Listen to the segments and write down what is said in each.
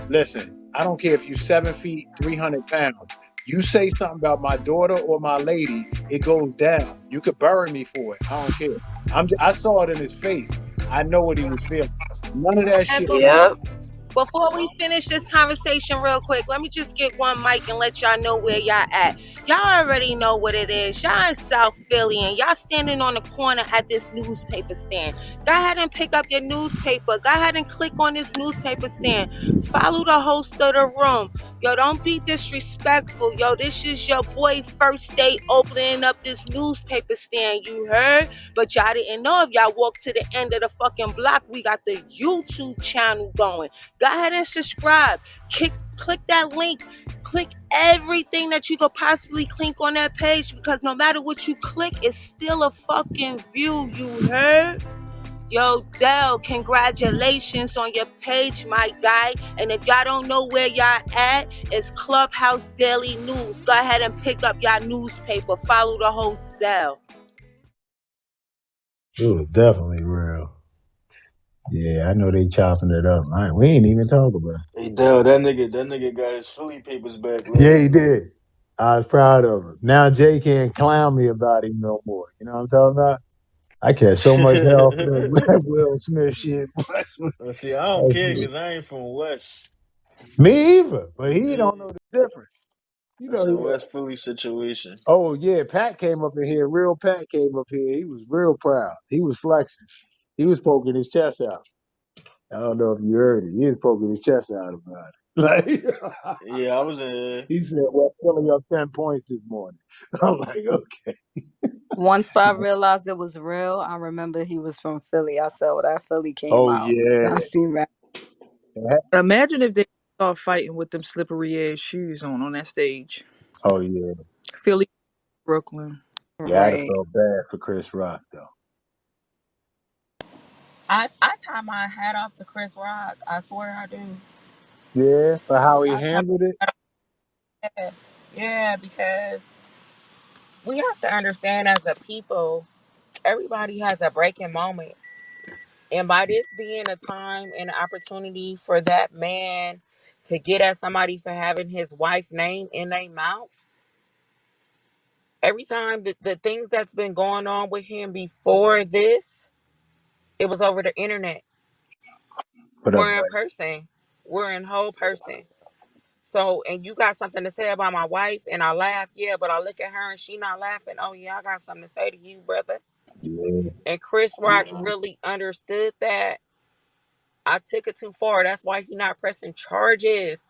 Listen, I don't care if you 7 feet, 300 pounds. You say something about my daughter or my lady, it goes down. You could bury me for it. I don't care. I saw it in his face. I know what he was feeling. None of that And shit. Yep. before we finish this conversation real quick, let me just get one mic and let y'all know where y'all at. Y'all already know what it is. Y'all in South Philly and y'all standing on the corner at this newspaper stand. Go ahead and pick up your newspaper. Go ahead and click on this newspaper stand. Follow the host of the room. Yo, don't be disrespectful. Yo, this is your boy First Day opening up this newspaper stand. You heard? But y'all didn't know if y'all walked to the end of the fucking block, we got the YouTube channel going. Go ahead and subscribe. Click that link. Click everything that you could possibly click on that page because no matter what you click, it's still a fucking view. You heard? Yo, Dell, congratulations on your page, my guy. And if y'all don't know where y'all at, it's Clubhouse Daily News. Go ahead and pick up y'all newspaper. Follow the host, Dell. It was definitely real. Yeah, I know they chopping it up. We ain't even talk about it. Hey, Dell, that nigga got his Philly papers back Yeah, he last night. did. I was proud of him. Now Jay can't clown me about him no more. You know what I'm talking about? I catch so much hell for that Will Smith shit. Well, see, I don't care because I ain't from West. Me either, but he Yeah, don't know the difference. You it's know. a West Philly situation. Oh yeah, Pat came up in here. Real Pat came up here. He was real proud. He was flexing. He was poking his chest out. I don't know if you heard it. He was poking his chest out about it. Like Yeah, I was in. he said, "Well, Philly up 10 points this morning." I'm like, okay. Once I realized it was real, I remember he was from Philly. I saw that Philly came Oh out. yeah. I see that. Imagine if they start fighting with them slippery ass shoes on that stage. Oh yeah. Philly, Brooklyn. Yeah, I'd have Right. felt bad for Chris Rock though. I tie my hat off to Chris Rock. I swear I do. Yeah, for how he I tie handled it. my hat. Yeah, because we have to understand as a people, everybody has a breaking moment. And by this being a time and an opportunity for that man to get at somebody for having his wife's name in their mouth, every time the things that's been going on with him before this, it was over the internet. What up, We're in buddy? person. We're in whole person. So, and you got something to say about my wife, and I laugh, yeah, but I look at her and she not laughing. Oh yeah, I got something to say to you, brother. Yeah. And Chris Rock really understood that. I took it too far. That's why he not pressing charges.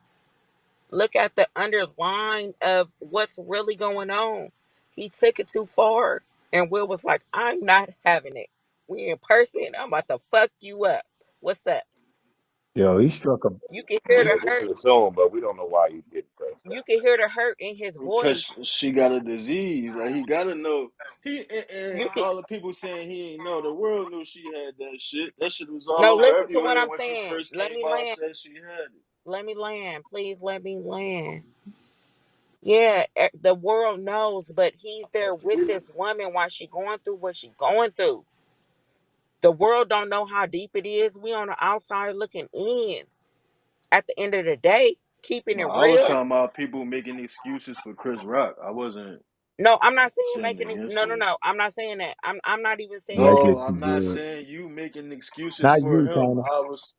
Look at the underline of what's really going on. He took it too far. And Will was like, I'm not having it. We in person. I'm about to fuck you up. What's up? Yo, he struck a. You can hear Yeah, the we hurt. can assume, but we don't know why he did that. You can hear the hurt in his Because voice. she got a disease. Like, he got to know. And You can all the people saying he ain't know. The world knew she had that shit. That shit was all no over listen to what everywhere I'm when she saying. first Let came me out and land. said she had it. Let me land. Please let me land. Yeah, the world knows, but he's there with this woman while she going through what she going through. The world don't know how deep it is. We on the outside looking in. At the end of the day, keeping No, it I was real. talking about people making excuses for Chris Rock. I wasn't No, I'm not saying saying making it. against No, no, it. no. I'm not saying that. I'm not even Yeah, I saying. No, get you, I'm not good. saying you making excuses Not for you, him. China.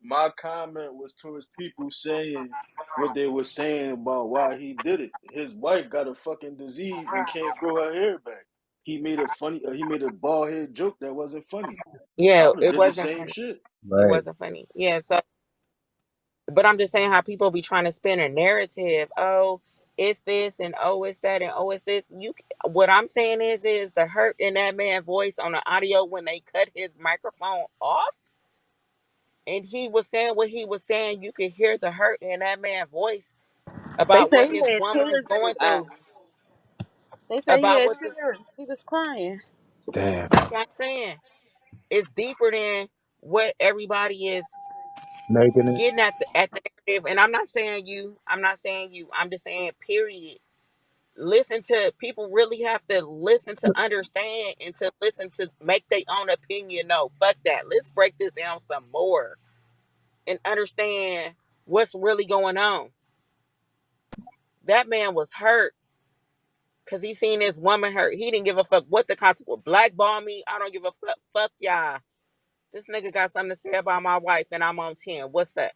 My comment was towards people saying what they were saying about why he did it. His wife got a fucking disease and can't grow her hair back. He made a bald head joke that wasn't funny. I Yeah, would have it did the wasn't same funny. shit. It Right. wasn't funny. Yeah. So, but I'm just saying how people be trying to spin a narrative. Oh, it's this and oh, it's that and oh, it's this. What I'm saying is the hurt in that man's voice on the audio when they cut his microphone off and he was saying what he was saying. You could hear the hurt in that man's voice They about say what he his had woman is tears in his going through. eyes. They say he About had what the, tears. He was crying. Damn. that's what I'm saying. It's deeper than what everybody is Making it. getting at the narrative. And I'm not saying you. I'm not saying you. I'm just saying period. Listen to people really have to listen to understand and to listen to make their own opinion. No, fuck that. Let's break this down some more and understand what's really going on. That man was hurt because he seen this woman hurt. He didn't give a fuck what the consequence. Blackball me. I don't give a fuck. Fuck y'all. This nigga got something to say about my wife, and I'm on 10. What's up?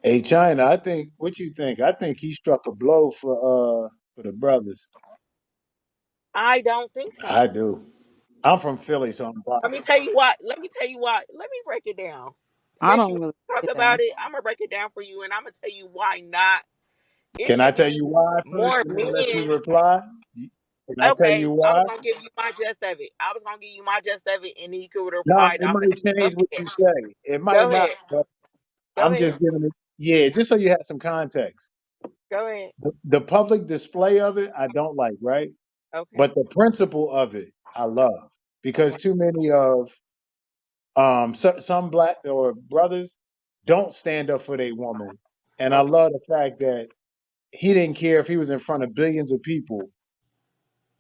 Hey, China, I think what you think? I think he struck a blow for the brothers. I don't think so. I do. I'm from Philly, so I'm Let me biased. tell you why. Let me tell you why. Let me break it down. I Since you don't really talk see about that. it, I'm gonna break it down for you, and I'm gonna tell you why not. It Can I should tell be you why first, more and then let you men. reply? Can I tell Okay, you I was why? gonna give you my just of it. I was gonna give you my just of it, and then you could No, reply it off of might that. Go change what ahead. you say. It might Go not, ahead. but Go I'm ahead. just giving it. Yeah, just so you have some context. Go ahead. The public display of it, I don't like, right? Okay. But the principle of it, I love because too many of some black or brothers don't stand up for their woman, and I Okay. love the fact that he didn't care if he was in front of billions of people.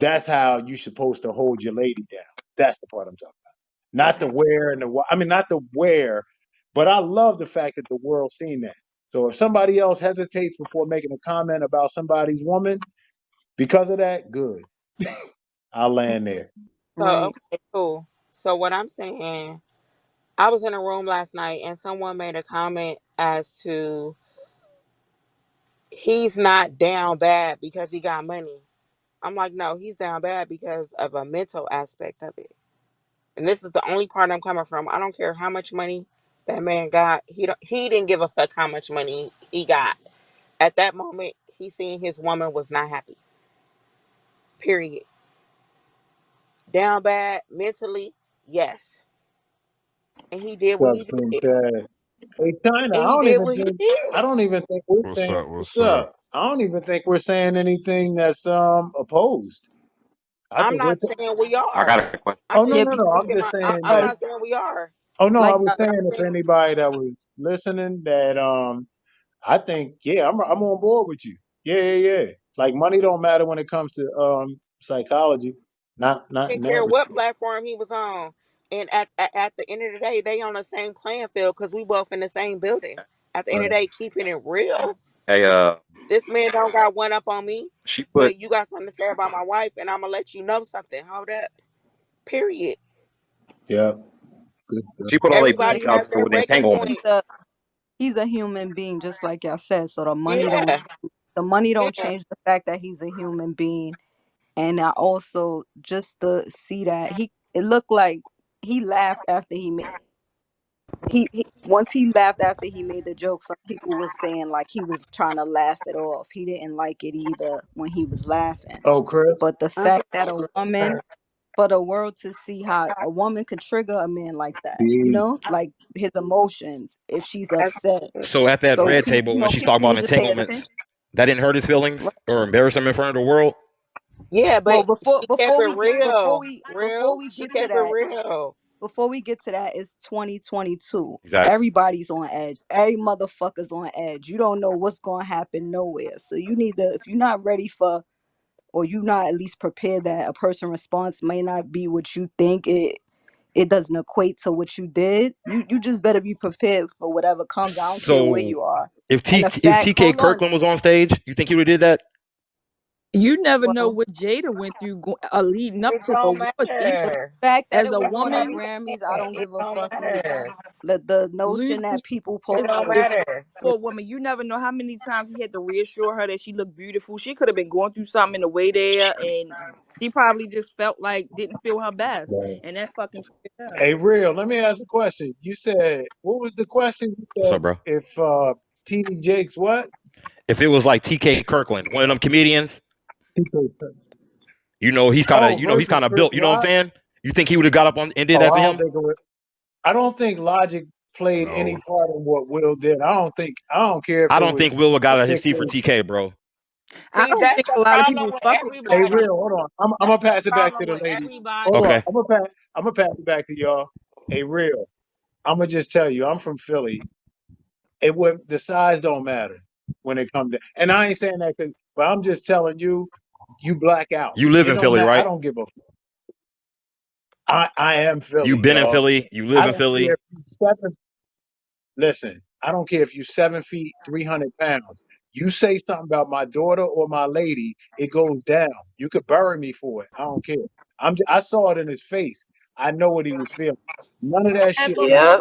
That's how you supposed to hold your lady down. That's the part I'm talking about. Not the Okay. where and the why. I mean, not the where, but I love the fact that the world's seen that. So if somebody else hesitates before making a comment about somebody's woman because of that, good. I'll land there. So Right. okay, cool. So what I'm saying, I was in a room last night, and someone made a comment as to he's not down bad because he got money. I'm like, no, he's down bad because of a mental aspect of it. And this is the only part I'm coming from. I don't care how much money that man got. He didn't give a fuck how much money he got. At that moment, he seen his woman was not happy. Period. Down bad mentally, yes. And he did what What's he up, did. Princess? Hey, China, And he did what he I did. don't even think we're What's saying up? what's What's up? up. I don't even think we're saying anything that's opposed. I I'm think we're not saying we I got are. a question. I oh no think Yeah, no you no. I'm thinking just my. saying I'm that not because saying we are. oh no, I like was What saying I'm if saying, anybody that was listening that I think yeah, I'm on board with you. Yeah, yeah, yeah. Like money don't matter when it comes to psychology. Not in didn't that care what respect. platform he was on. And at the end of the day, they on the same playing field because we both in the same building. At the end of Right. the day, keeping it real. Hey, This man don't got one up on me, she put but you got something to say about my wife, and I'm gonna let you know something. Hold up. Period. Yeah. Good stuff. she put all their yeah, Everybody business out has he's there their with breaking point. entanglements. he's a human being just like y'all said. So Yeah, the money don't yeah. change the fact that he's a human being. And I also just to see that it looked like he laughed after he once he laughed after he made the joke. Some people was saying like he was trying to laugh it off. He didn't like it either when he was laughing. Oh, Chris. But the I'm fact that finna a Chris woman, first. for the world to see how a woman could trigger a man like that, Peace. like his emotions if she's That's upset. So at that So red people, table, when she's people talking about need to pay entanglements, attention. that didn't hurt his Right. feelings or embarrass him in front of the world. yeah, Well, but she kept it real, before real. we She get to kept it that, real. it's 2022. Exactly. Everybody's on edge. Every motherfucker's on edge. You don't know what's going to happen nowhere. So you need to, if you're not ready for, or you not at least prepared that a person response may not be what you think it doesn't equate to what you did. You just better be prepared for whatever comes. I don't care where So you are. if And the if fact, TK hold on, Kirkland was on stage, you think he would have did that? You never know well, what Jada went through leading up It to don't awards. Either. the matter. fact that As it a was That's on what the I'm woman, Grammys, I saying. don't It give a don't fuck either. matter. The notion losing that people It post don't was matter. for a woman, you never know how many times he had to reassure her that she looked beautiful. She could have been going through something in the way there, and she probably just felt like didn't feel her best, Right. and that fucking triggered her. Hey, real. Let me ask a question. You said what was the question? You What's said up, bro? if TD Jakes what? If it was like TK Kirkland, one of them comedians, TK. Oh, he's versus kind of Chris built. You know what I'm Rock. saying? You think he would have got up on and did Oh, that I to don't him? think it would. I don't think Logic played any No. part in what Will did. I don't think. I don't care if I it don't think was Will would a got out of his seat for 6'8". TK, bro. I See, don't that's think the a lot of people problem would with fuck with Hey, everybody. TK. real. Hold on. I'm That's gonna the pass it back to problem the with lady. Hold everybody. on. Okay. I'm gonna pass it back to y'all. Hey, real. I'm gonna just tell you. I'm from Philly. It would the size don't matter when it comes to. And I ain't saying that, but I'm just telling you, you black out. You live It in don't Philly, matter. I right? don't give a. I am You Philly, been in dog. Philly. You live I in don't care Philly. if you step in. Listen. I don't care if you're 7 feet, 300 pounds. You say something about my daughter or my lady, it goes down. You could bury me for it. I don't care. I saw it in his face. I know what he was feeling. None of that And shit matters. Yep.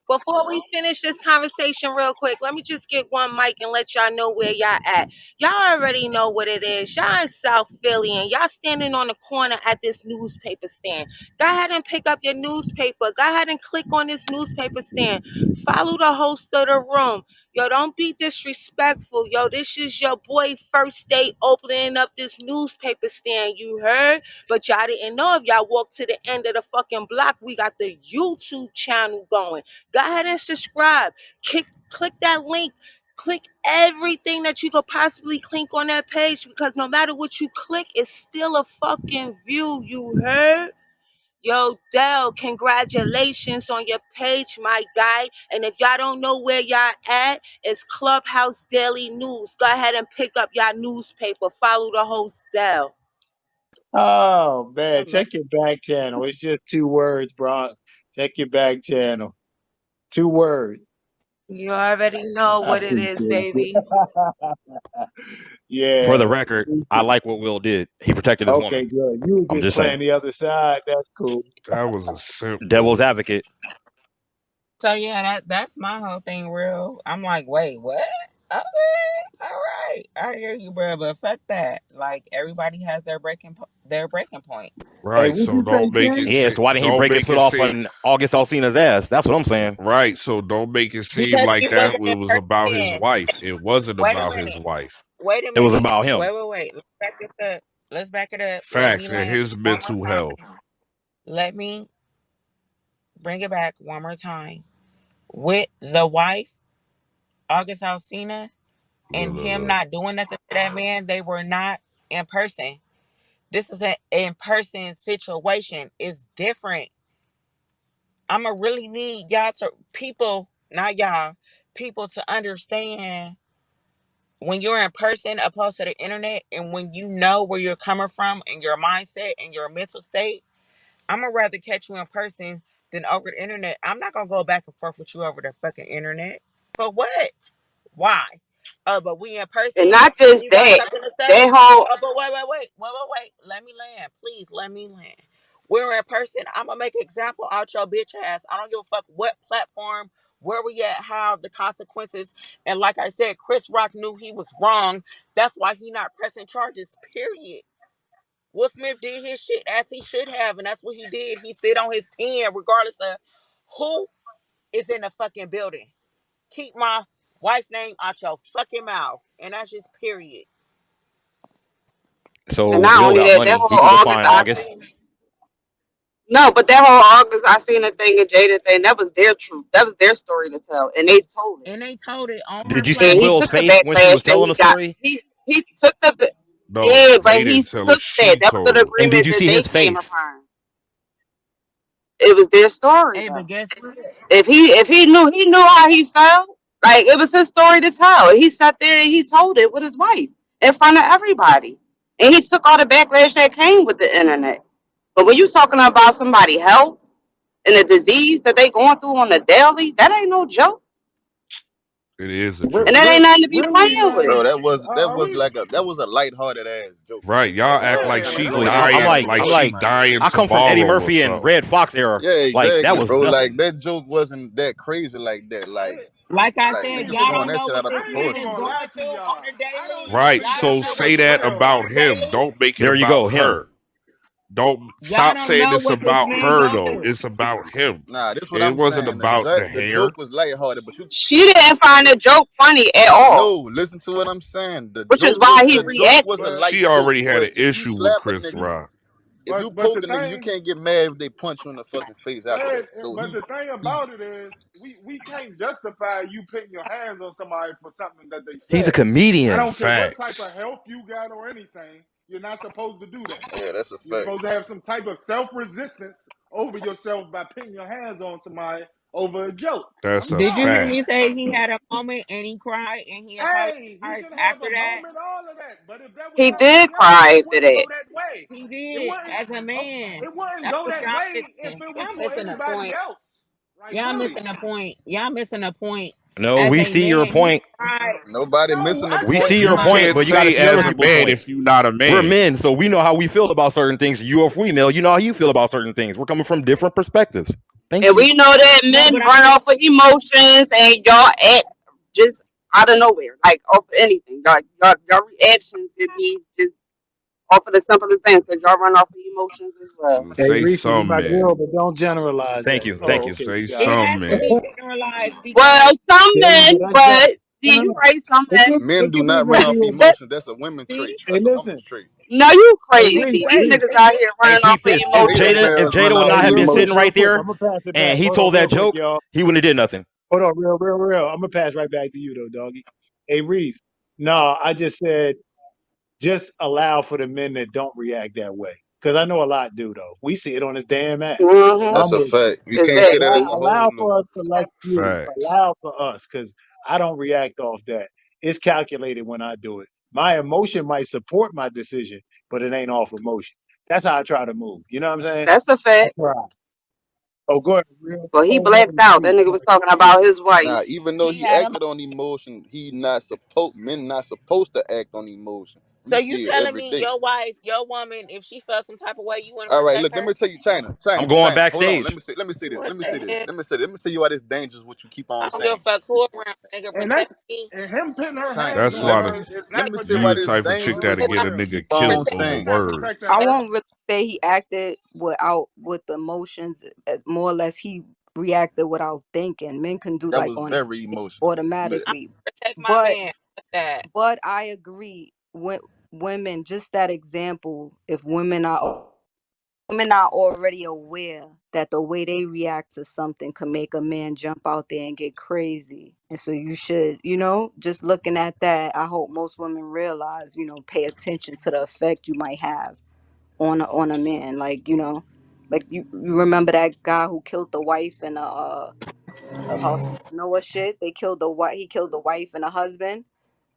before we finish this conversation real quick, let me just get one mic and let y'all know where y'all at. Y'all already know what it is. Y'all in South Philly and y'all standing on the corner at this newspaper stand. Go ahead and pick up your newspaper. Go ahead and click on this newspaper stand. Follow the host of the room. Yo, don't be disrespectful. Yo, this is your boy First Day opening up this newspaper stand. You heard? But y'all didn't know if y'all walk to the end of the fucking block, we got the YouTube channel going. Go ahead and subscribe. Click that link. Click everything that you could possibly click on that page because no matter what you click, it's still a fucking view. You heard? Yo, Dell, congratulations on your page, my guy. And if y'all don't know where y'all at, it's Clubhouse Daily News. Go ahead and pick up y'all newspaper. Follow the host, Dell. Oh man, Man. check your back channel. It's just 2 words, bro. Check your back channel. 2 words. You already know I what it appreciate is, it. baby. Yeah. For the record, I like what Will did. He protected his Okay, woman. good. You were I'm just just saying. playing the other side. That's cool. That was a simp Devil's move. advocate. So yeah, that's my whole thing. Real. I'm like, wait, what? Okay, all right, I hear you, bro. But fuck that. Like everybody has their breaking point. Hey, Right. what'd So you say, don't make Ken? it Yeah, so why didn't he don't break his make foot it off seem on August Alsina's ass? That's what I'm saying. right. So don't make it seem Because like he that wasn't it in was person about his then. wife. It wasn't Wait a about his minute. wife. Wait a It was minute. about him. Wait. Let's back this up. Let's back it up. Let me Facts and land his one more mental time. health. Let me bring it back one more time. With the wife, August Alsina, Look, and look, him look. not doing nothing to that man, they were not in person. This is an in-person situation. It's different. I'ma really need y'all to people, not y'all, people to understand when you're in person opposed to the internet and when you know where you're coming from and your mindset and your mental state. I'm gonna rather catch you in person than over the internet. I'm not gonna go back and forth with you over the fucking internet. For what? Why? But we in And person not and just you got that, something to say? that whole But wait. Let me land. Please let me land. We're in person. I'm gonna make an example out your bitch ass. I don't give a fuck what platform, where we at, how the consequences. And like I said, Chris Rock knew he was wrong. That's why he not pressing charges. Period. Will Smith did his shit as he should have, and that's what he did. He stood on his 10, regardless of who is in the fucking building. Keep my wife's name out your fucking mouth. And that's just period. and So not Will only got that, that money. He whole can go August find I August. seen no, but that whole August I seen the thing and Jada thing, that was their truth. That was their story to tell. And they told it. And they told it on Did you see And he replay. Will's took the face when she backlash was that telling he the got. story? He took the No, yeah, but they he didn't tell her. took that. She That was an told it. And did agreement you that see they his came face? upon. It was their story Hey, but though. guess what? If he knew how he felt, like it was his story to tell. He sat there and he told it with his wife in front of everybody. And he took all the backlash that came with the internet. But when you talking about somebody's health and the disease that they going through on the daily, that ain't no joke. It is a joke. And that ain't nothing to be Really, playing with. like, Bro, that are was we? like that was a lighthearted ass joke, Right. bro. Y'all Like act y'all like Yeah, kind of she that Exactly. was throwing I'm dying shots like, in the like I'm she dark, like, man. dying I come from Eddie tomorrow or Murphy and something. Red Fox era. Yeah, Like that exactly, was bro. nothing. Like that joke wasn't that crazy like that. it. Like I Like said, niggas y'all throwing don't that know shit what out of this I ain't man even is proportion, gonna bro. lie going to through on y'all. the I don't daily. Right. even Y'all think don't So know it what say was this that man real. is on about the him. daily. Don't make it There you go, about him. her. Don't Y'all stop don't saying know it's what this about man her go though. through. It's about him. Nah, this what It I'm wasn't saying. about the The hair. joke was lighthearted, but you She didn't find the joke funny at no, all, listen to what I'm saying. which is why he The joke reacted. was a But light She joke. already had But an if you issue with slap a Chris nigga, Rock. if you but the poke a nigga, you thing, can't get mad if they punch you in the fucking face after but that. So but the thing he about it is, we can't justify you putting your hands on somebody for something that they He's a said. I comedian. don't care what type of Facts. help you got or anything. You're not supposed to do that. yeah, that's a You're fact. supposed to have some type of self resistance over yourself by putting your hands on somebody over a joke. That's I'm a Did you hear sorry. me fact. say he had a moment and he cried and he Hey, he apologized can have after a that? moment, all of that. But if that was He already did done, cry it after wouldn't go that. that way. He It did wouldn't. as a Oh, man. it wouldn't That's go what that y'all way if missing. it was Y'all for missing a anybody point. else. Like Y'all really. missing a point. Y'all missing a point. No, as we a see your man, he point. tried. Nobody No, missing the I We said point. see You your like point, can't but you got to say see other as a people's man point. if you're not a We're man. men, so we know how we feel about certain things. You a female, you know how you feel about certain things. We're coming from different perspectives. Thank And you. we know that no, men but I run said off of emotions and y'all act just out of nowhere, like off of anything. Y'all reactions could be just off of the simplest things because y'all run off of emotions as well. Hey, Say Reese, you some my girl, men. but don't generalize Thank that. you. Oh, Thank you. okay, you Say got it it. some has to men. be generalized Well, because some There you men, go. That's that. but No, no, you no. right, some It men. could, Men it do could not run even off be emotion. That's a women see, trait. Hey, That's a woman listen. trait. No, you Hey, see, crazy. Reese, These wait, Reese. niggas is out it? here Hey, running off peep of this. Hey, Beta emotions. If males run Jada would off hey, not have been real, sitting emotion. real right quick. there I'm gonna pass it back. and he Hold on, told real that quick, joke, y'all. he wouldn't have did nothing. Hold on, real. I'm gonna pass right back to you though, doggy. Hey, Reese. No, I just said just allow for the men that don't react that way. Because I know a lot do though. We see it on this damn app. Mm-hmm. That's I'm a with you. fact. You can't say that Allow, as Exactly. a whole. allow No. for us to like you. Facts. Allow for us, because I don't react off that. It's calculated when I do it. My emotion might support my decision, but it ain't off emotion. That's how I try to move. You know what I'm saying? That's a I fact. try. Oh, go ahead. Real. But he Oh, no, blacked out. That nigga was talking about his Nah, wife. even though He he had him. acted on emotion, he not supposed. Men not supposed to act on emotion. So We you see it telling every me day. your wife, your woman, if she felt some type of way, you wouldn't All right, protect look. Let her? me tell you, China, I'm China, going China. Hold on. Let backstage. me say. Let me say this. What Let me say the this. hell? Let me say you why this dangerous. What you keep I on don't give a saying, fuck who around, nigga, And protect that's me. and him putting her China. hands That's on why her is Let not me say why you the this protecting. type of chick dangerous. that'll For get a real. nigga Keep on killed Protect over saying. Not words. protecting I her. won't really say he acted without with emotions. More or less, he reacted without thinking. Men can do That like was on very emotional. But I'm automatically, protect my but man. Fuck that. I agree with women. Just that example. If women are already aware that the way they react to something can make a man jump out there and get crazy, and so you should, just looking at that, I hope most women realize, pay attention to the effect you might have on a man, like like you remember that guy who killed the wife and about some snow or shit. They killed the wife. He killed the wife and the husband,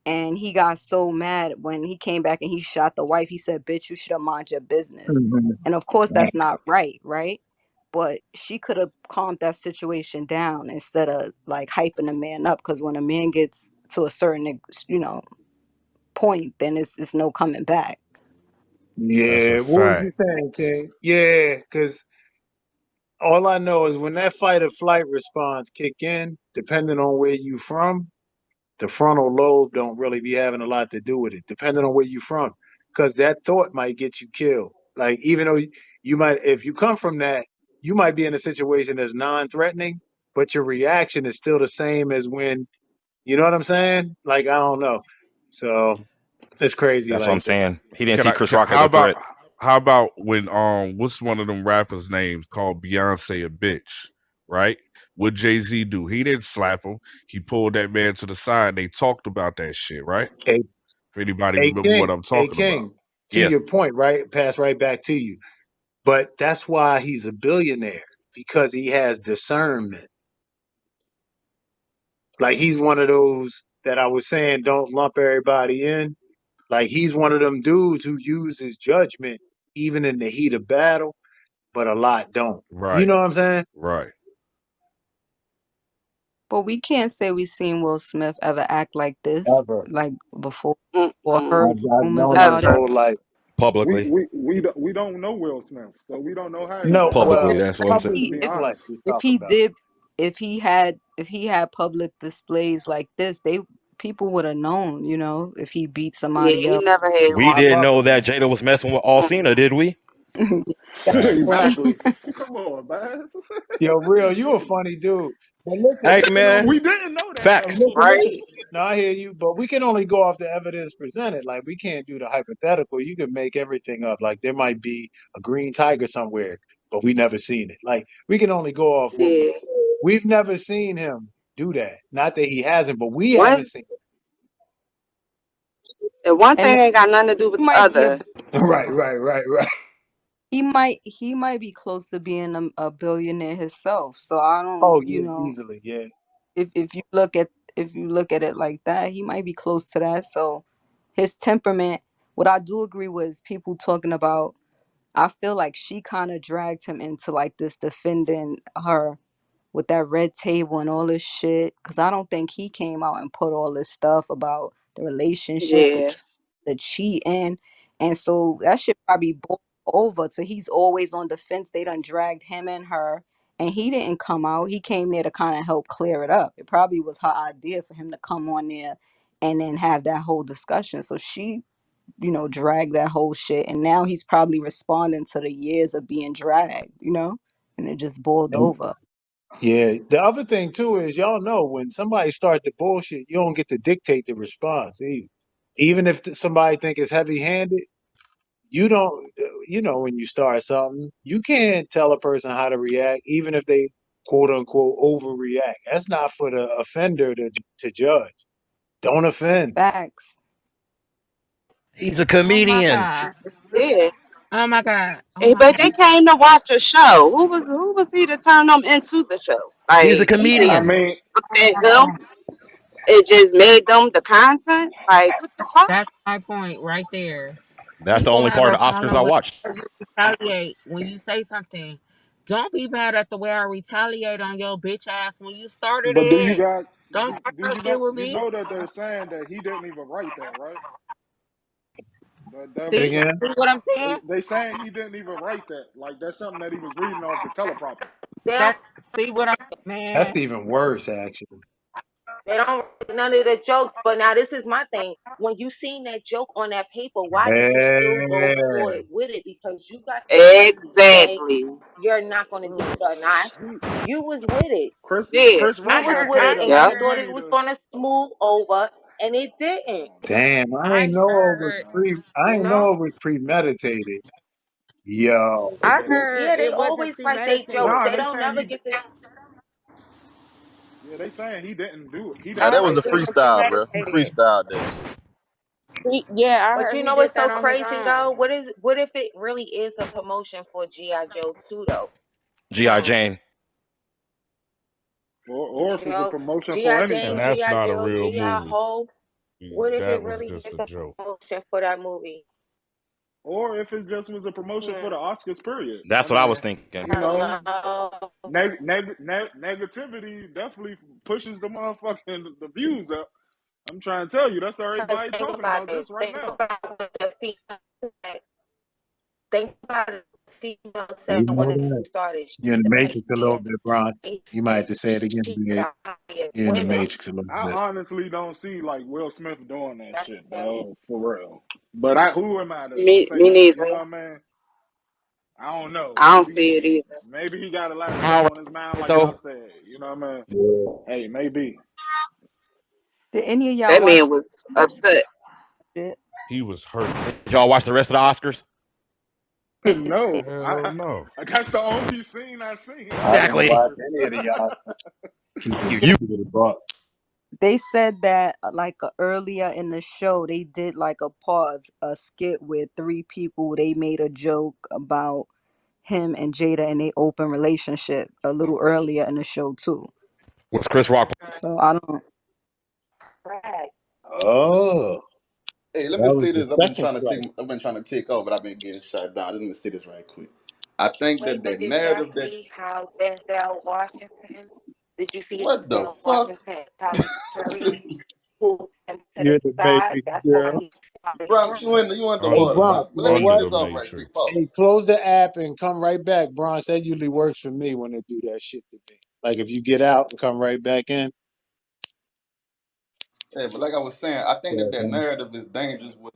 and he got so mad when he came back and he shot the wife. He said, "Bitch, you should have mind your business." Mhm. And of course, that's not right? But she could have calmed that situation down instead of like hyping a man up. Because when a man gets to a certain, point, then it's no coming back. That's a Yeah. What was you fact. saying, King? Yeah, because all I know is when that fight or flight response kick in, depending on where you from, the frontal lobe don't really be having a lot to do with it, depending on where you from. Because that thought might get you killed. Like even though you might, if you come from that, you might be in a situation that's non-threatening, but your reaction is still the same as when, you know what I'm saying? Like I don't know. So it's crazy That's what I'm like that. saying. He didn't Can see I? Chris Rock as How a about threat when what's one of them rappers' names called Beyonce a bitch, right? What Jay-Z do? He didn't slap him. He pulled that man to the side. They talked about that shit, right? A, If anybody a remember what king, I'm a talking about. king. To Yeah. your point, right? Pass right back to you. But that's why he's a billionaire because he has discernment. Like he's one of those that I was saying don't lump everybody in. Like he's one of them dudes who uses judgment even in the heat of battle, but a lot don't. You Right, know what I'm saying? right. But we can't say we've seen Will Smith ever act like this, Ever. like before, or Mm-mm. heard I've rumors known him about his it. Ever. whole life. We Publicly. we we don't know Will Smith, so we don't know how he No, act. Publicly, well, that's what I'm saying. To He, be if flesh honest, we if talk he about. did, if he had public displays like this, people would have known, if he beat Yeah, somebody he else. never had We one. didn't Fuck know 'em. that Jada was messing with Alcina, Mm-mm. did we? Got a Facts. point. exactly. Come on, man. Yo, real, you a funny dude. But Hey listen, man, We didn't know that facts. though. listen. Right? No, I hear you, but we can only go off the evidence presented. Like we can't do the hypothetical. You can make everything up. Like there might be a green tiger somewhere, but we never seen it. Like we can only go off what Yeah. we've never seen him do that. Not that he hasn't, but we haven't One seen and one And thing ain't got nothing to do with he the might be a other. it. Right. he might be close to being a billionaire himself. So I don't, Oh yeah, easily, yeah. if you look at it like that, he might be close to that. So his temperament, what I do agree with is people talking about, I feel like she kind of dragged him into like this defending her. with that red table and all this shit. Because I don't think he came out and put all this stuff about the relationship, Yeah. the cheating. And so that shit probably boiled over to he's always on the fence. They done dragged him and her. And he didn't come out. He came there to kind of help clear it up. It probably was her idea for him to come on there and then have that whole discussion. So she, dragged that whole shit. And now he's probably responding to the years of being dragged, and it just boiled And over. yeah, the other thing too is y'all know when somebody starts the bullshit, you don't get to dictate the response either. Even if somebody think it's heavy-handed, you don't. When you start something, you can't tell a person how to react, even if they quote unquote overreact. That's not for the offender to judge. Don't offend. Facts. He's a Oh my comedian. God. Yeah. Oh my God. Oh Hey, my but God. they came to watch a show. Who was he to turn them into the show? He's a Like he I didn't comedian. mean, look at him. It just made them the content. Like what the fuck? That's my point right there. That's the People only have part a of the Oscars I problem with watched. how you retaliate when you say something. Don't be mad at the way I retaliate on your bitch ass when you started but it. Don't start do your you shit know with you me. know that they're saying that he didn't even write that, right? That Say was See, some again. see what I'm saying? they saying he didn't even write that. Like that's something that he was reading off the teleprompter. They don't. That's see what I'm man. That's even worse, actually. They don't write none of the jokes. But now this is my thing. When you seen that joke on that paper, why did you still go Yeah. forward with it? Because you got the nerve to say Exactly. you're not going to do it or not. He You was with it. Yeah. Chris You Rock was got with paid it, a and lot you Yep. of thought it money was to. going to smooth over, and it didn't. Damn, I I ain't know it was heard, I You ain't know know? it was premeditated. Yo. I heard Yeah, they it wasn't always write their jokes. premeditated. Nah, They they don't saying never he. get to. Yeah, they saying he didn't do it. He Nah, I didn't that was heard a write it that. wasn't freestyle, bro. He premeditated. freestyled that shit. Yeah, I But heard you he know did what's that so on his crazy own. though? What if it really is a promotion for GI Joe 2 though? G.I. Hmm. Jane. Or if it's a Joe, promotion for GI And Jane, anything. that's GI not a Joe, real GI movie. Ho. What if it That was really just is a a joke. promotion for that movie? Or if it just was a promotion for Hmm. the Oscars, period. I That's what I was mean, thinking. you know, Hello. negativity definitely pushes the motherfucking the views up. I'm trying to tell you, that's Because everybody think talking about about it. this right Think now. about what the female said. Think about it. The female You said when know it that. started. You're She in the said, matrix a little yeah, bit, Bronx. they You might have said to say it again, she big. the highest You're in the women. matrix a little I bit. honestly don't see like Will Smith doing that That's shit, them. dog, for real. But who am I to say Me that? neither. You know what I mean? I don't know. I don't see it either. Maybe he got a lot of stuff All on his mind, right, like y'all though. said. You know what I mean? Yeah. Hey, maybe. Did any of y'all That man watch was upset. it? He was hurt. Did y'all watch the rest of the Oscars? No, Hell no. that's the only scene I seen I of the didn't Exactly. watch Oscars. any of the y'all. You. Keep it a buck. They said that earlier in the show they did like a skit with three people. They made a joke about him and Jada and they open relationship a little earlier in the show too. Was Chris Rock? So I don't. Right. Oh, Hey, let me that was say the this. second strike. I've been trying to take off, but I've been getting shut down. Let me say this right quick. I think Wait, that but that did y'all narrative that see how Denzel Washington? Did you see what the Denzel fuck, Washington, Tyler Perry, pulled him to You're the in the side? matrix, That's why girl. he started Bronx? crying. You in the Hey, water, Under Bronx, Bronx. But you let know me get under what? the this off right quick. matrix. Pause. Hey, close the app and come right back, Bronx. That usually works for me when they do that shit to me. Like if you get out and come right back in. Yeah, but like I was saying, I think that Yeah, that man. narrative is dangerous. With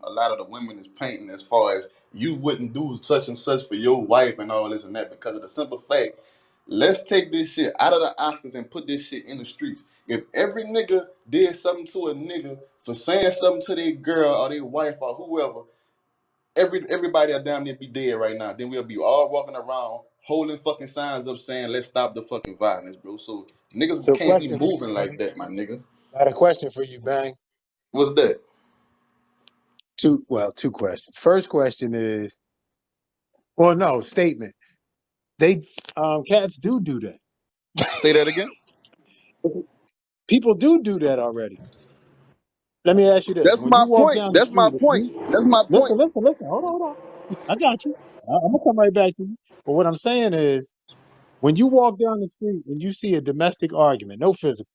a lot of the women is painting as far as you wouldn't do such and such for your wife and all this and that because of the simple fact. Let's take this shit out of the Oscars and put this shit in the streets. If every nigga did something to a nigga for saying something to their girl or their wife or whoever, everybody will damn near be dead right now. Then we'll be all walking around holding fucking signs up saying let's stop the fucking violence, bro. So niggas So, can't be question for you, moving like Bang. that, my nigga. Got a question for you, Bang. What's that? Two questions. First question is, well, no statement. They cats do that. Say that again. People do that already. Let me ask you this: That's when you my walk point. down the That's my street, if point. you That's my point. listen. Hold on. I got you. I'm gonna come right back to you. But what I'm saying is, When you walk down the street and you see a domestic argument, no physical,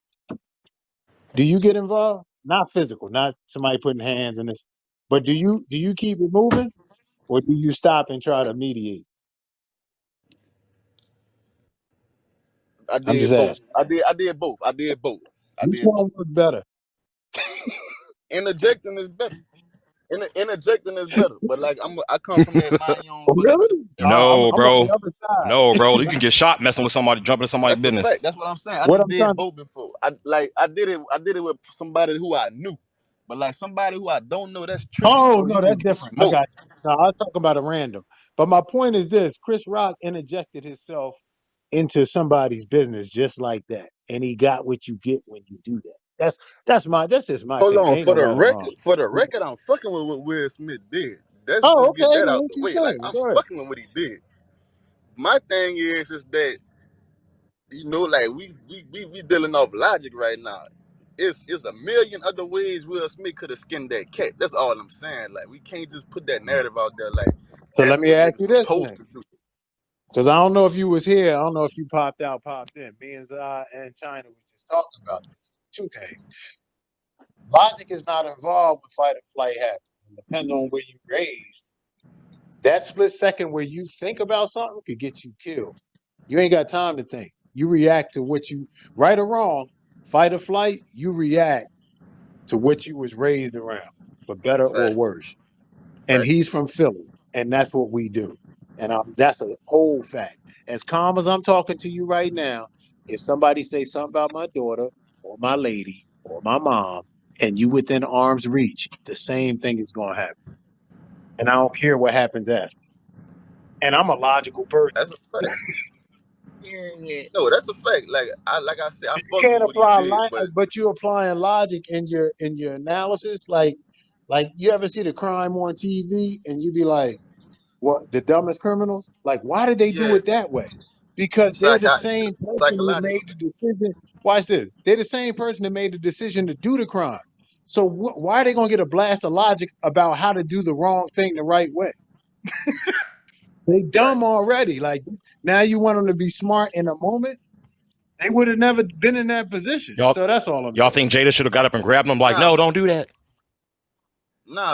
do you get involved? Not physical, not somebody putting hands in this, but do you keep it moving or do you stop and try to mediate? I I'm did just both. asking. I did both. I did both. I Which did both. one works better? Interjecting is better. Interjecting is better. But like I come from that mind your own Oh, business. really? No, I'm on bro. the other No, side. bro. You can get shot messing with somebody, jumping in somebody's That's a business. fact. That's what I'm saying. I What done I'm did trying to, both before. I did it. I did it with somebody who I knew, but like somebody who I don't know, that's tricky, oh bro. You no, can that's get different. I smoked. got you. No, I was talking about a random. But my point is this: Chris Rock interjected himself into somebody's business just like that, and he got what you get when you do that. That's just my Hold take. on, Ain't no right or wrong. for the record, I'm fucking with what Will Smith did. Let's Oh, just get okay. that Well, out what the you way. Like saying? I'm Go ahead. fucking with what he did. My thing is that like we dealing off logic right now. It's a million other ways Will Smith could have skinned that cat. That's all I'm saying. Like we can't just put that narrative out there like So let that's me what ask niggas you this supposed then, to do. because I don't know if you was here. I don't know if you popped out, popped in. Me and Zai and China was just talking about this. Two things. Logic is not involved when fight or flight happens, and depending on where you raised. That split second where you think about something could get you killed. You ain't got time to think. You react to what you, right or wrong, fight or flight, you react to what you was raised around, for better or Fact, worse. And fact. he's from Philly, and that's what we do. And that's a whole fact. As calm as I'm talking to you right now, if somebody say something about my daughter or my lady or my mom, and you within arm's reach, the same thing is going to happen. And I don't care what happens after. And I'm a logical person. That's a fact. Period. No, that's a fact. Like I said, I You fucks can't with what he apply did, logic, but but you're applying logic in your analysis. Like you ever see the crime on TV and you be like, "What the dumbest criminals? Like, why did they do yeah, it that way? Because they're the same person who made psychological. the decision. Watch this. They're the same person that made the decision to do the crime. So why are they gonna get a blast of logic about how to do the wrong thing the right way? They Right. dumb already. Like now you want them to be smart in a moment. They would have never been in that position. Y'all, So that's all I'm y'all saying. think Jada should have got up and grabbed him? Like, Nah, no, don't do that.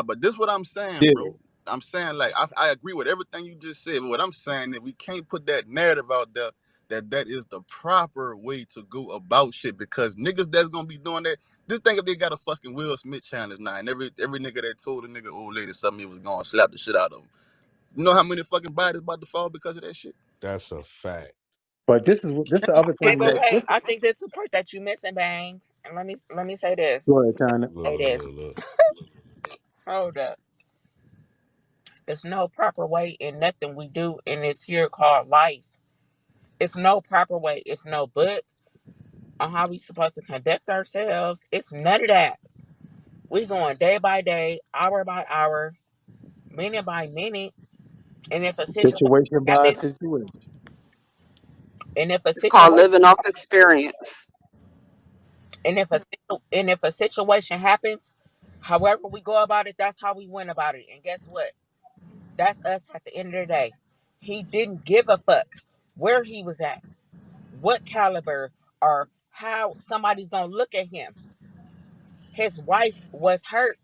but this what I'm saying, Yeah. bro. I'm saying like I agree with everything you just said. But what I'm saying that we can't put that narrative out there that is the proper way to go about shit because niggas that's gonna be doing that. Just think if they got a fucking Will Smith challenge now, and every nigga that told a nigga old lady something, he was gonna slap the shit out of him. You know how many fucking bodies about to fall because of that shit? That's a fact. But this the other Wait, thing but that wait. this, I think that's the part that you missing, bang. And let me say this. go ahead, China. Say Look, this. look, look. Hold up. There's no proper way in nothing we do in this here called life. It's no proper way. It's no book on how we supposed to conduct ourselves. It's none of that. We going day by day, hour by hour, minute by minute. And if a situation Situation by happens, situation. and if a It's called situation living off experience. and if a situation happens, however we go about it, that's how we went about it. And guess what? That's us at the end of the day. He didn't give a fuck where he was at, what caliber, or how somebody's gonna look at him. His wife was hurt.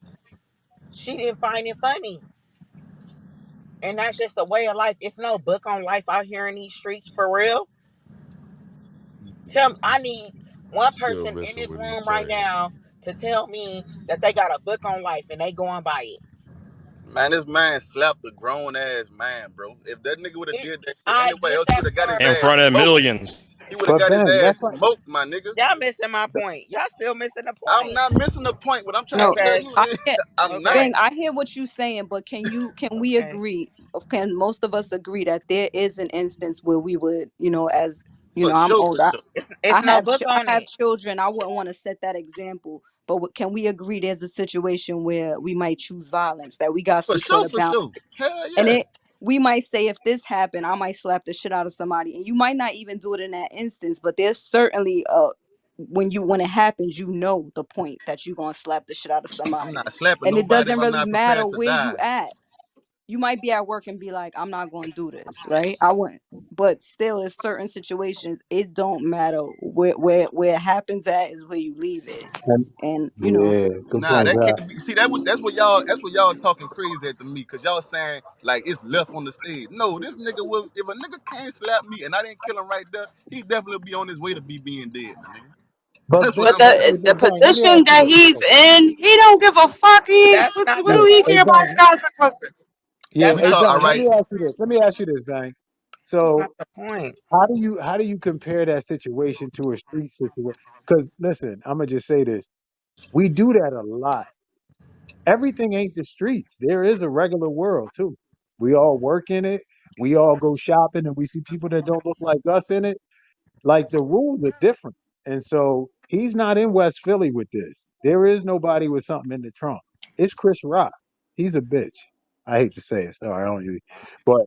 She didn't find it funny. And that's just the way of life. It's no book on life out here in these streets for real. Tell me, I need one Still person in missing this what he's room right saying. now to tell me that they got a book on life and they going by it. Man, this man slapped a grown ass man, bro. If that nigga would have it did that shit I anywhere get else, he that would have got his part, In ass front of smoked. millions. He would have But got his Ben, ass that's like smoked, my nigga. y'all missing my point. Y'all still missing the I'm point. not missing the point. What I'm trying No, to tell Okay. you I is, hear, I'm not. Okay. Bang, I hear what you're saying, but can we Okay. agree? Can most of us agree that there is an instance where we would, as For I'm sure, for older. sure. It's no book I on have it. children. I wouldn't want to set that example, but can we agree there's a situation where we might choose violence, that we got For some sort sure, of for boundary, sure. Hell and yeah. it we might say if this happened, I might slap the shit out of somebody, and you might not even do it in that instance, but there's certainly when it happens, the point that you're gonna slap the shit out of I'm somebody, not slapping and it nobody if doesn't I'm really not matter prepared to where you die. at. You might be at work and be like, I'm not going to do this, right? I wouldn't. But still, in certain situations, it don't matter where it happens at is where you leave it, And and you know. yeah, good Nah, point, that Zach. can't be. See, that's what y'all talking crazy at to me, cause y'all saying like it's left on the stage. No, this nigga will. If a nigga can't slap me and I didn't kill him right there, he definitely be on his way to be being dead, my nigga. But That's what But I'm saying. the but Bang, let me ask position you that this. he's in, he don't give a fuck. That's not What the do Yeah, he hey care point. about his Bang. consequences? Yeah, That's We hey not talk. the All Bang. Let right. me point. ask you this. Let me ask you this, Bang. That's not So the point. how do you compare that situation to a street situation? Because listen, I'm gonna just say this: we do that a lot. Everything ain't the streets. There is a regular world too. We all work in it. We all go shopping, and we see people that don't look like us in it. Like the rules are different, and so he's not in West Philly with this. There is nobody with something in the trunk. It's Chris Rock. He's a bitch. I hate to say it. Sorry, I don't usually, but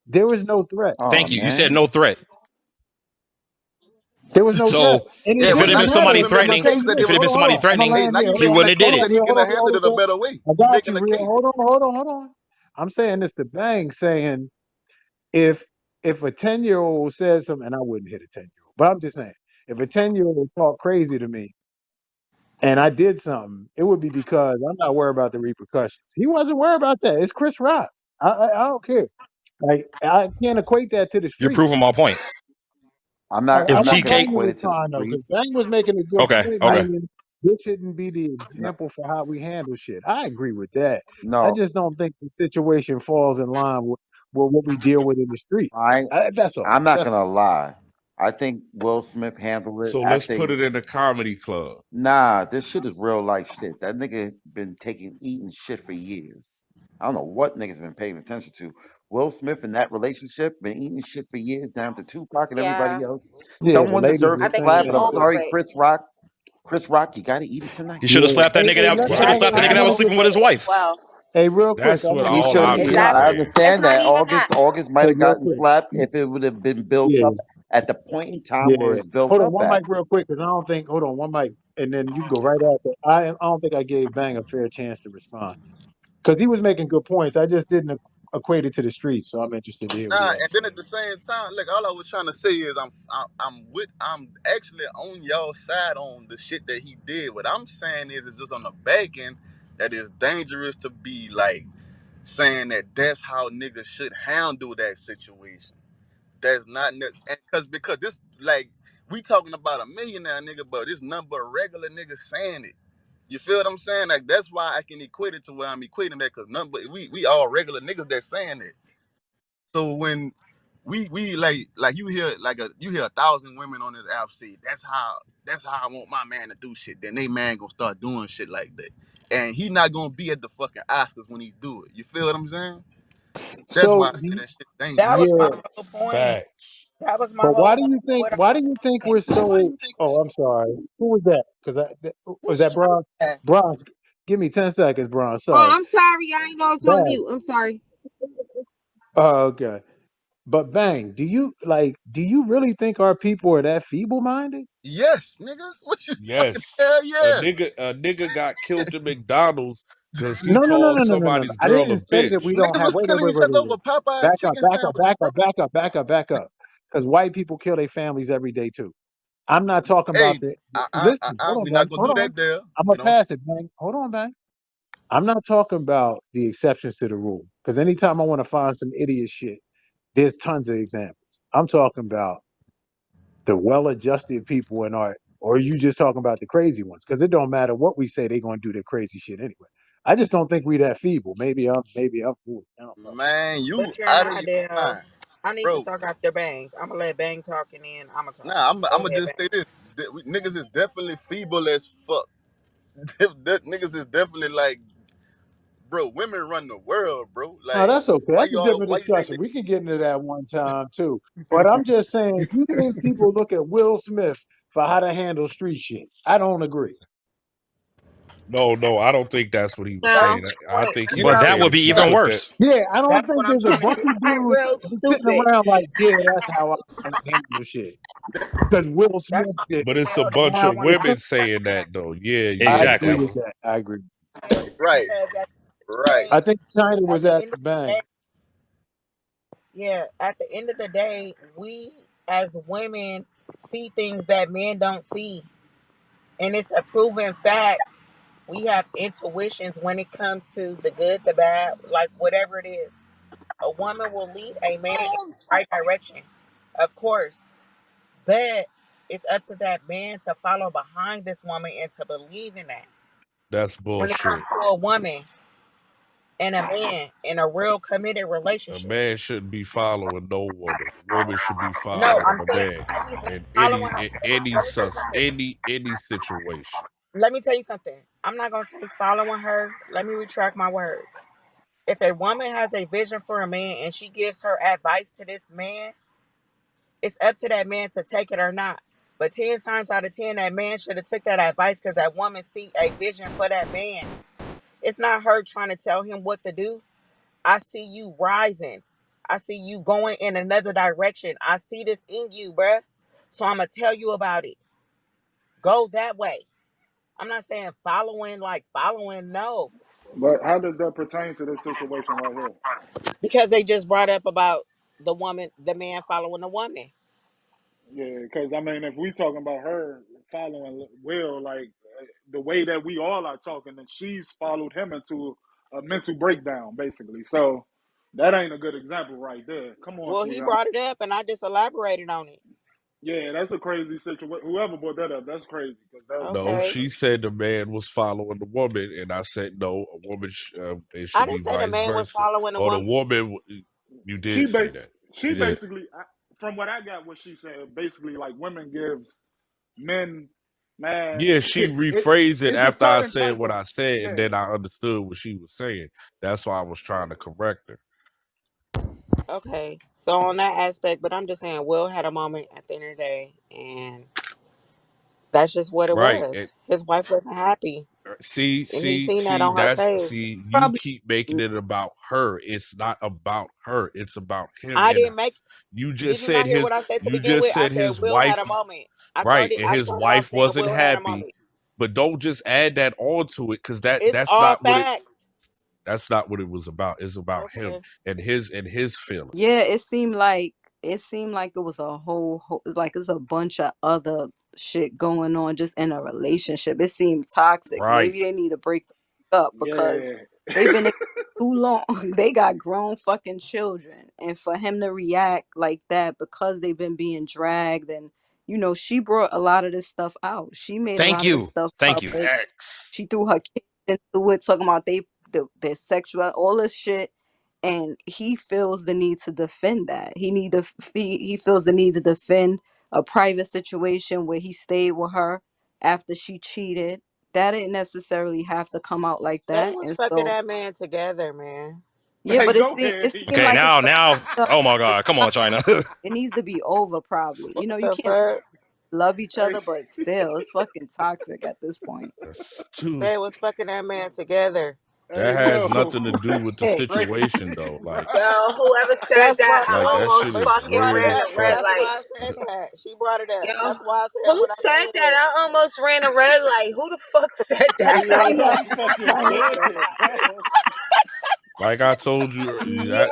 there was no threat. Oh Thank you. You said man. no threat. There was no threat, So and it Yeah, if it but had didn't been now you don't somebody matter. even make the threatening, Okay, case that listen, there if it had was. been somebody hold on. I'm gonna threatening, Hey, land now there. you Hold he on, making wouldn't the have did case it. that hold he on, can. hold Hey, on, now you hold did a on. better way. I You got making you, the real. case. Hold on. I'm saying this to Bang, saying if a 10-year-old says something, and I wouldn't hit a 10-year-old, but I'm just saying, if a 10-year-old talk crazy to me and I did something, it would be because I'm not worried about the repercussions. He wasn't worried about that. It's Chris Rock. I don't care. Like I can't equate that to the You're streets. proving my point. I If I'm not want gonna Bang TK, to equate it to the respond though, because streets. Bang was making a good okay, point, okay. I meaning this shouldn't be the no, example for how we handle shit. I agree with that. I no just don't think the situation falls in line with what we deal with in the street. I That's all. I'm not That's gonna lie. I think Will Smith handled it. So I let's put think it in the comedy club. nah, this shit is real life shit. That nigga been eating shit for years. I don't know what niggas been paying attention to. Will Smith in that relationship been eating shit for years down to Tupac and everybody Yeah, else. yeah. The Someone ladies deserves I were a think slap, he but I'm saying, over sorry, it. Chris Rock. Chris Rock, you gotta eat it tonight. He should have yeah. slapped that nigga Hey, that he should listen, have Right. slapped the I nigga that was think That's sleeping he with his did as wife. well. Hey, real quick, that's I'm what gonna He just all should. say I've this. been Yeah, I Exactly. saying. It's understand not that even that. August might Hey, have real gotten quick. slapped if it would have been built Yeah, up at the point in time where yeah. it's built Hold on, up one at. mic, real quick, because I don't think. Hold on, one mic, and then you can go right after. I don't think I gave Bang a fair chance to respond because he was making good points. I just didn't equate it to the streets, so I'm interested to hear what he Nah, had to and then say. at the same time, look, all I was trying to say is I'm actually on y'all side on the shit that he did. What I'm saying is just on the back end that is dangerous to be like saying that that's how niggas should handle that situation. That's not because this like we talking about a millionaire nigga, but this number of regular niggas saying it. You feel what I'm saying? Like that's why I can equate it to where I'm equating that because number we all regular niggas that saying it. So when we like you hear 1,000 women on this app say that's how I want my man to do shit. Then they man gonna start doing shit like that, and he not gonna be at the fucking Oscars when he do it. You feel what I'm saying? That's why So, I say that shit That dangerous. was my yeah, whole point. Facts. That was my but whole why do point. you think? What Why I'm do you think saying. we're so? Oh, I'm sorry. Who was that? Was that Bron? Yeah. Bronze. Give me 10 seconds, Bron. Oh, Sorry. I'm sorry. I ain't know it's on Bang. mute. I'm sorry. Oh, okay. But Bang, do you really think our people are that feeble minded? Yes, nigga. What you talking? Yes. Hell yeah. A nigga got killed at McDonald's because he No, no, no, called no, no, no, no, no. somebody's I girl a didn't say that we bitch. don't Niggas have. was Wait, wait, killing wait, each wait, other wait, wait. over Popeye's Back up, chicken back up, sandwiches, back bro. up, back up, back up, back up. Because white people kill their families every day too. I'm not talking about Hey, the. Listen, hold on, we're not Bang. gonna Hold do on. that there. I'm You gonna know. pass it, Bang. Hold on, Bang. I'm not talking about the exceptions to the rule. Because anytime I want to find some idiot shit, there's tons of examples. I'm talking about the well-adjusted people in art, or are you just talking about the crazy ones? Because it don't matter what we say, they're gonna do their crazy shit anyway. I just don't think we that feeble. Maybe I'm foolish. I don't know. Man, you But you're out of not, your Dale. mind, I need to bro. talk after Bang. I'm gonna let Bang talk and then I'm gonna talk. Nah, Go I'm gonna ahead, just Bang. say this: niggas is definitely feeble as fuck. Niggas is definitely like, bro. Women run the world, bro. No, Like, that's okay. That's a different why you think discussion. that? We can get into that one time too. But I'm just saying, you think people look at Will Smith for how to handle street shit? I don't agree. No, I don't think that's what he was That's No. saying. my I point. think he You But was know, that saying would if be you even nah, put that worse. Yeah, I don't That's think what I'm there's a saying. bunch of Like dudes real sitting stupid. around like, yeah, that's how I handle shit. Because Will That's Smith my did but it. it's a Dale. bunch Now, of if women saying that though. Yeah, I yeah, agree that Exactly. with was that. I agree. That's right, because Right. I think China At was the at end the of the bank. day, yeah, at the end of the day, we as women see things that men don't see. And it's a proven fact. We have intuitions when it comes to the good, the bad, like whatever it is. A woman will lead a man in the right direction, of course. But it's up to that man to follow behind this woman and to believe in that. That's When it comes bullshit. to a woman and a man in a real committed A relationship. man shouldn't be following no woman. A woman should be No, following I'm a saying man he's not in following her. Let me tell you something. any situation. Let me tell you something. I'm not gonna say following her. Let me retract my words. If a woman has a vision for a man and she gives her advice to this man, it's up to that man to take it or not. But 10 times out of 10, that man should have took that advice because that woman see a vision for that man. It's not her trying to tell him what to do. I see you rising. I see you going in another direction. I see this in you, bruh. So I'm gonna tell you about it. Go that way. I'm not saying following like following, no. But how does that pertain to this situation right here? Because they just brought up about the woman, the man following the woman. Yeah, because I mean, if we talking about her following Will, like the way that we all are talking, and she's followed him into a mental breakdown, basically. So that ain't a good example right there. Come on, Well, he sweetheart. brought it up and I just elaborated on it. Yeah, that's a crazy situation. Whoever brought that up, that's crazy. Cause that, No, Okay. she said the man was following the woman, and I said no. A woman, it I should be didn't say the vice man was versa. following a Or the woman. woman, you did say that. she She did. basically, from what I got, what she said, basically like women gives men, man, Yeah, she it rephrased it it's a after I certain said type what of I said, and yeah. then I understood what she was saying. That's why I was trying to correct her. Okay. So on that aspect, but I'm just saying Will had a moment at the end of the day and that's just what it Right. was. His wife wasn't happy. And he seen that on her face. You Probably. keep making it about her. It's not about her. It's about him. I And didn't make you did just you not said hear what I said to you begin just with? I said said his Will had wife, a moment. right, and I his started off wife saying wasn't Will had a happy. moment. But don't just add that on to it, because It's all facts. that's not what it was about. It's about him Okay. and his Yeah, feelings. it seemed like it was a whole it's like it's a bunch of other shit going on just in a relationship. It seemed toxic. Right. Maybe they need to break up because Yeah. they've been together too long. They got grown fucking children. And for him to react like that because they've been being dragged and she brought a lot of this stuff out. She made a Thank lot of this you. stuff Thank you. public. Facts. She threw her kids into it, talking about their sexual, all this shit, and he feels the need to defend that. He feels the need to defend a private situation where he stayed with her after she cheated. That didn't necessarily have to come out like They that, was and fucking so that man together, man. yeah. Hey, But it go seemed ahead. it seemed Okay, like it's up. oh my It's God, come on, not. China. It needs to be over. Probably. What You the can't fuck? love each Hey, other, but still, it's fucking toxic at this point. That's too They was fucking that man together. that hey, has bro. nothing to do with the Straight, situation though. Yo, whoever said That's that, what I Like that no, almost shit but is she fucking brought it weird ran as up. a red fuck. That's light. why I said that. She brought it up. Yo, That's why I said who what I said that? said. I almost ran a red light. Who the fuck said that? China, I'm fucking China said dead, it. bro. Like I told you,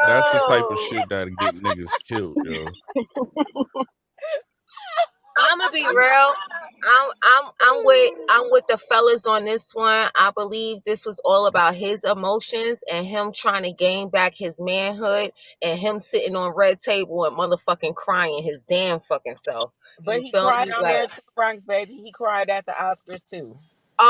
that's the type of Yo. shit that get niggas killed, yo. I'm gonna be real. I'm with the fellas on this one. I believe this was all about his emotions and him trying to gain back his manhood and him sitting on red table and motherfucking crying his damn fucking self. But You he feel cried me? on Like, there too, Bronx baby. He cried at the Oscars too.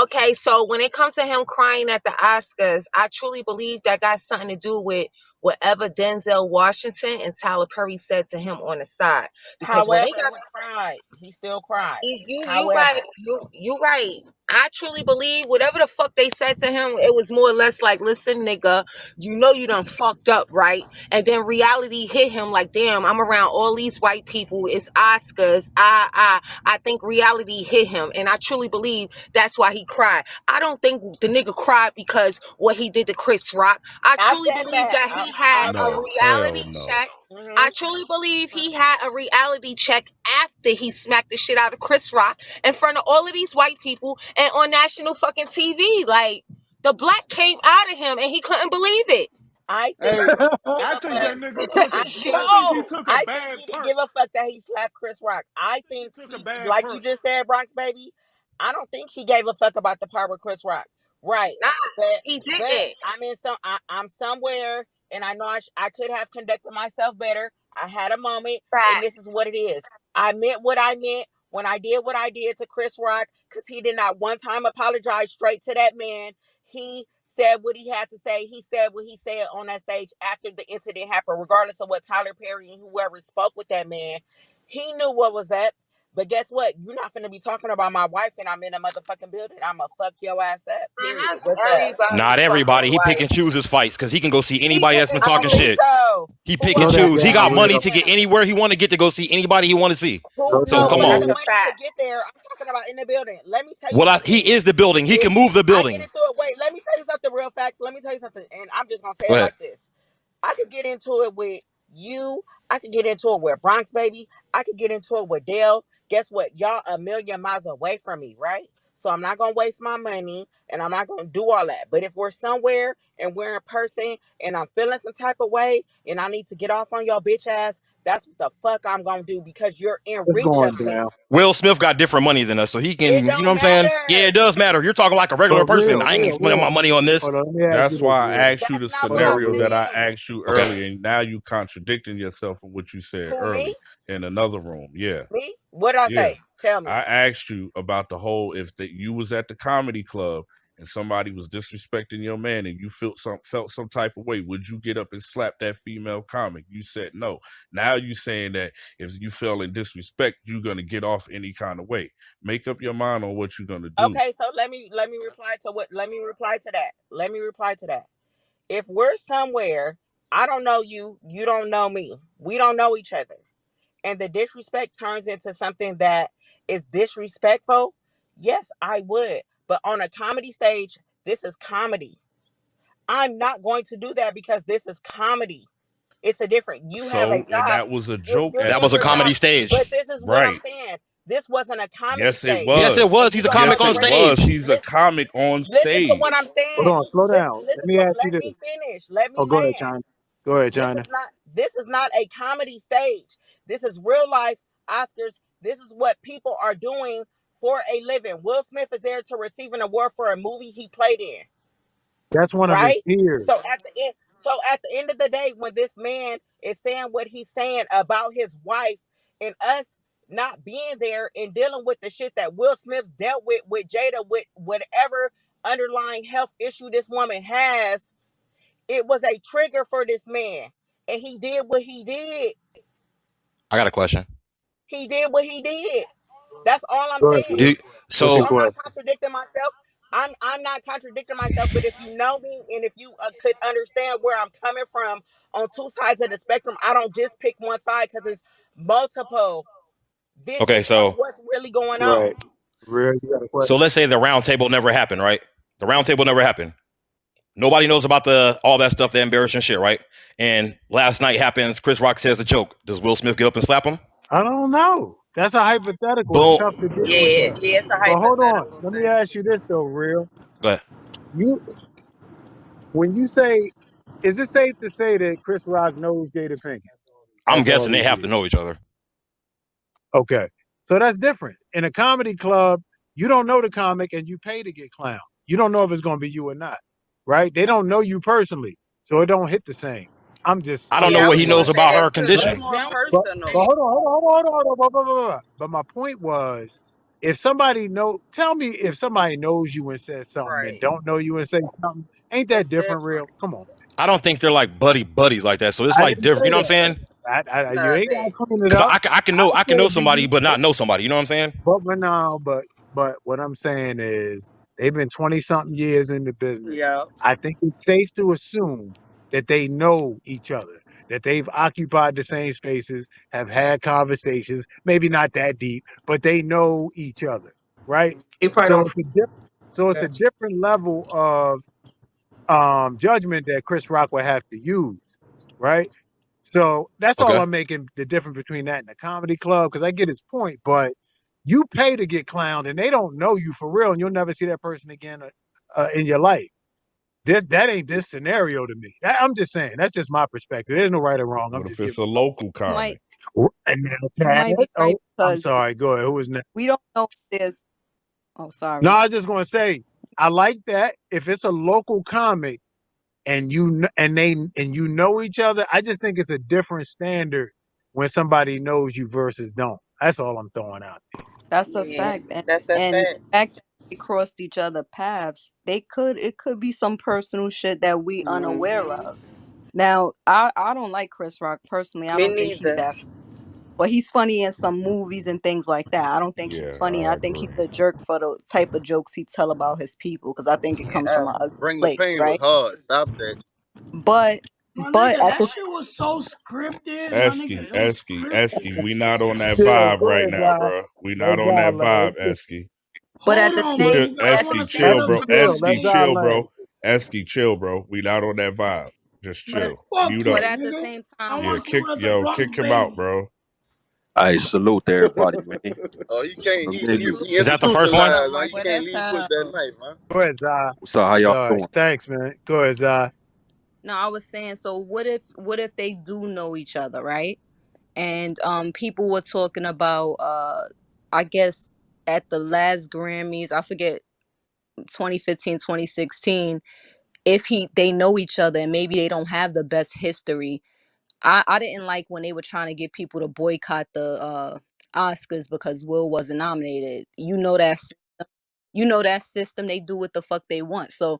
okay, so when it comes to him crying at the Oscars, I truly believe that got something to do with whatever Denzel Washington and Tyler Perry said to him on the side. Because when they However, got he cried. He still cried. you right. However, You right. I truly believe whatever the fuck they said to him, it was more or less like, listen, nigga, you know you done fucked up, right? And then reality hit him like, damn, I'm around all these white people. It's Oscars. I think reality hit him. And I truly believe that's why he cried. I don't think the nigga cried because what he did to Chris Rock. I I truly said believe that. that he had I a No, agree. hell reality no. check. I Hmm. truly believe he had a reality check after he smacked the shit out of Chris Rock in front of all of these white people and on national fucking TV. Like, The black came out of him and he couldn't believe it. I think Hey, give I a think fuck. that nigga took a. I think I think he he Yo, took a I think bad he didn't perk. give a fuck that he slapped Chris Rock. I I think he think took a he, bad like you perk. just said, Bronx baby. I don't think he gave a fuck about the part with Chris Rock. Right. nah, But he but didn't. I'm in some I'm somewhere and I know I could have conducted myself better. I had a moment and this Facts. is what it is. I meant what I meant when I did what I did to Chris Rock because he did not one time apologize straight to that man. He said what he had to say. He said what he said on that stage after the incident happened, regardless of what Tyler Perry and whoever spoke with that man. He knew what was up. But guess what? You're not going to be talking about my wife and I'm in a motherfucking building. I'm going to fuck your ass up. And Period. that's What's up? Not everybody's fucking everybody. He pick wife. and choose his fights because he can go see He anybody that's been pick and I don't talking think choose. shit. so. He Who pick and Slow else that been choose. He down, got talking money real. to get shit? anywhere he want to get to go see anybody he want to see. Who Slow So knows? down, come But That's on. the a real. money to fact. get there, I'm talking about in the building. Let me tell you Well, something. he is the building. He If can move the I get building. into it, wait, let me tell you something real facts. Let me tell you something. And I'm just going to say Go it ahead. like this. I could get into it with you. I could get into it with Bronx Baby. I could get into it with Dale. Guess what? Y'all a million miles away from me, right? So I'm not gonna waste my money and I'm not gonna do all that. But if we're somewhere and we're in person and I'm feeling some type of way and I need to get off on your bitch ass, that's what the fuck I'm gonna do because you're in It's reach going of me. down. Will Smith got different money than us, so he It can, you know don't what I'm saying? Yeah, matter. it does matter. You're talking like a But regular person. real, I ain't real, spending my real. money on this. Hold on, let me ask you That's this, why I real. asked you the That's not Hold what on, I'm scenario real. that I saying. asked you Okay. earlier, and now you contradicting yourself from what you said Who, me? early in another room. Yeah, Me? What did I yeah. say? Tell me. I asked you about the whole if that you was at the comedy club and somebody was disrespecting your man and you felt some type of way, would you get up and slap that female comic? You said no. Now you saying that if you fell in disrespect, you're gonna get off any kind of way. Make up your mind on what you're gonna do. Okay, so let me reply to what let me reply to that. Let me reply to that. If we're somewhere, I don't know you, you don't know me. We don't know each other. And the disrespect turns into something that is disrespectful, yes, I would. But on a comedy stage, this is comedy. I'm not going to do that because this is comedy. It's a different. You have a So, and job. that was a joke You're at That the was doing a your comedy job. time. stage. But this is what I'm Right. saying. This wasn't a comedy Yes, it stage. Yes, it And was. was. you He's a don't comic Yes, know on it what was. stage. He's a comic on listen to what I'm stage. Hold saying. on, slow Listen, down. Let listen me to ask you let this. me finish. Let Oh, me go ahead, land. China. Go ahead, China. This is not a comedy stage. This is real life Oscars. This is what people are doing for a living. Will Smith is there to receive an award for a movie he played in, That's one of his right? peers. So at the end of the day, when this man is saying what he's saying about his wife and us not being there and dealing with the shit that Will Smith dealt with Jada, with whatever underlying health issue this woman has, it was a trigger for this man. And he did what he did. I got a question. He did what he did. That's all I'm Go ahead, saying. real. Do What's So your so I'm not question? contradicting myself. I'm not contradicting myself. But if you know me and if you could understand where I'm coming from on two sides of the spectrum, I don't just pick one side because it's multiple okay, visions of so what's really going on. Right. Real, you got a so question? let's say the round table never happened, right? The round table never happened. Nobody knows about the all that stuff, the embarrassing shit, right? And last night happens, Chris Rock says a joke. Does Will Smith get up and slap him? I don't know. That's a hypothetical. It's Boom. tough to deal with Yeah, that. yeah, it's a But hold on. hypothetical Let me thing. ask you this though, real. Go ahead. You when you say, is it safe to say that Chris Rock knows Jada Pinkett I'm after all guessing they these have to years? know each other. Okay. So that's different. In a comedy club, you don't know the comic and you pay to get clowned. You don't know if it's gonna be you or not. Right? They don't know you personally. So it don't hit the same. I don't know Yeah, I what was he saying gonna knows that. say about that her too. Right? It's condition. more But personal. hold on. But my point was, if somebody tell me if somebody knows you and says something and Right. don't know you and say something, ain't that It's different, real? different. Come on. I don't think they're like buddies like that. So it's I like didn't different. You say know what I'm that. saying? You ain't Nothing. gotta clean it Because up. I I can know said, do somebody, you? but not know somebody. You know what I'm saying? But no, but what I'm saying is they've been 20 something years in the business. Yep. I think it's safe to assume that they know each other, that they've occupied the same spaces, have had conversations, maybe not that deep, but they know each other, right? He probably So don't. it's a different level of judgment that Chris Rock would have to use, right? So that's all Okay. I'm making the difference between that and the comedy club because I get his point, but you pay to get clowned and they don't know you for real and you'll never see that person again in your life. That ain't this scenario to me. I'm just saying. That's just my perspective. There's no right or wrong. I'm What if just it's giving a my local point. comic? Might And now you Taz. might be right Oh, I'm because sorry. Go ahead. Who was next? we don't know if there's. Oh, No, sorry. I was just gonna say I like that. If it's a local comic and you know each other, I just think it's a different standard when somebody knows you versus don't. That's all I'm throwing out That's a Yeah, fact, that's a and the fact. fact that they crossed each other paths, it could be some personal shit that we unaware Hmm. of. Now, I don't like Chris Rock personally. I Me don't think he's neither. that, but he's funny in some movies and things like that. I don't think he's Yeah, funny. I I think he's agree. a jerk for the type of jokes he tell about his people because I think it comes Yeah. from a ugly Bring the place, pain was right? hard. Stop that. But My but nigga, at that this shit was so scripted, my nigga. Esky, It was Esky, scripted. Esky. We not on that there. Chill. vibe Go right ahead, now, Zai. bro. We Let not on Zai that land. vibe, Esky. but at Hold the on, my same nigga. I at want to Esky, say chill, Esky, bro. something chill. real Let Esky, quick. Zai chill, land. bro. Esky, chill, bro. We not on that vibe. Just Man, chill. fuck Mute but up. you, at the nigga. same I time, Yeah, want to keep it at the kick blocks, him out, baby. bro. I salute to everybody, man. Oh, he can't. Real He nigga. he, salute he Is that the first one? to institutionalized, man. him You for can't that leave with that time. knife, man. Go ahead, Zai. What's up? How I'm y'all sorry. doing? Thanks, man. Go ahead, Zai. No, I was saying, so what if they do know each other, right? And people were talking about I guess at the last Grammys, I forget 2015, 2016, if they know each other and maybe they don't have the best history. I didn't like when they were trying to get people to boycott the Oscars because Will wasn't nominated. You know that system, they do what the fuck they want. So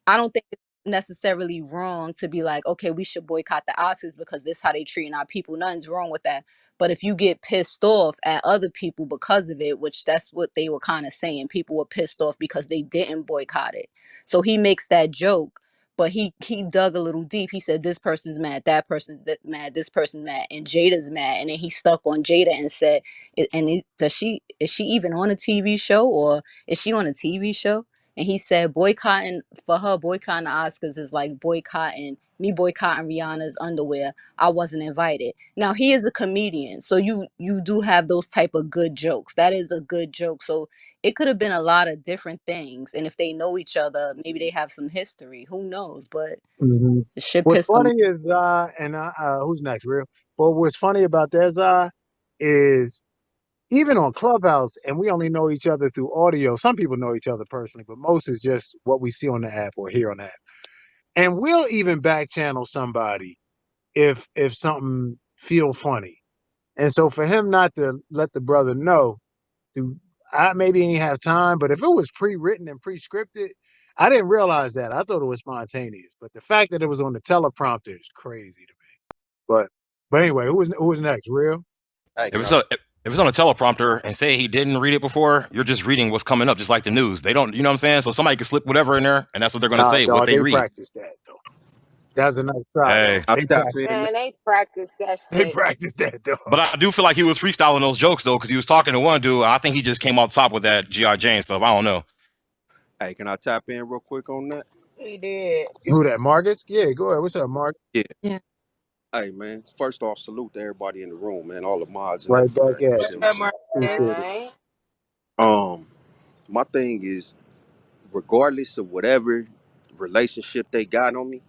I don't think it's necessarily wrong to be like, okay, we should boycott the Oscars because this how they treating our people. Nothing's wrong with that. But if you get pissed off at other people because of it, which that's what they were kind of saying, people were pissed off because they didn't boycott it. So he makes that joke, but he dug a little deep. He said this person's mad, that person's mad, this person's mad, and Jada's mad, and then he stuck on Jada and said, is she even on a TV show or is she on a TV show? And he said boycotting for her, boycotting the Oscars is like boycotting Rihanna's underwear. I wasn't invited. Now he is a comedian, so you do have those type of good jokes. That is a good joke. So it could have been a lot of different things. And if they know each other, maybe they have some history. Who knows? But Hmm. it should What's piss them funny off. is who's next, real? But what's funny about that, Zai, is even on Clubhouse, and we only know each other through audio. Some people know each other personally, but most is just what we see on the app or hear on the app. And we'll even back channel somebody if something feel funny. And so for him not to let the brother know, through I maybe ain't have time, but if it was pre-written and pre-scripted, I didn't realize that. I thought it was spontaneous. But the fact that it was on the teleprompter is crazy to me. But anyway, who was next? Real? Hey, If can it's I? on, if it's on a teleprompter and say he didn't read it before, you're just reading what's coming up, just like the news. They don't, you know what I'm saying? So somebody can slip whatever in there, and that's what they're going to Nah, say, what dog, they they read. practiced that though. That was a nice try Hey, though. I They tap practiced in. Man, they practice that they shit. practiced that dog. but I do feel like he was freestyling those jokes though, because he was talking to one dude. I think he just came off top with that GI Jane stuff. I don't know. Hey, can I tap in real quick on that? He did. Who that? Marcus? Yeah, go ahead. What's up, Mark? Yeah. Yeah. Hey, man. First off, salute to everybody in the room, man. All the mods and Right back everything. You at What's see you. what I'm up, saying? Marcus? Appreciate it. Right? Um, my thing is, regardless of whatever relationship they got on me,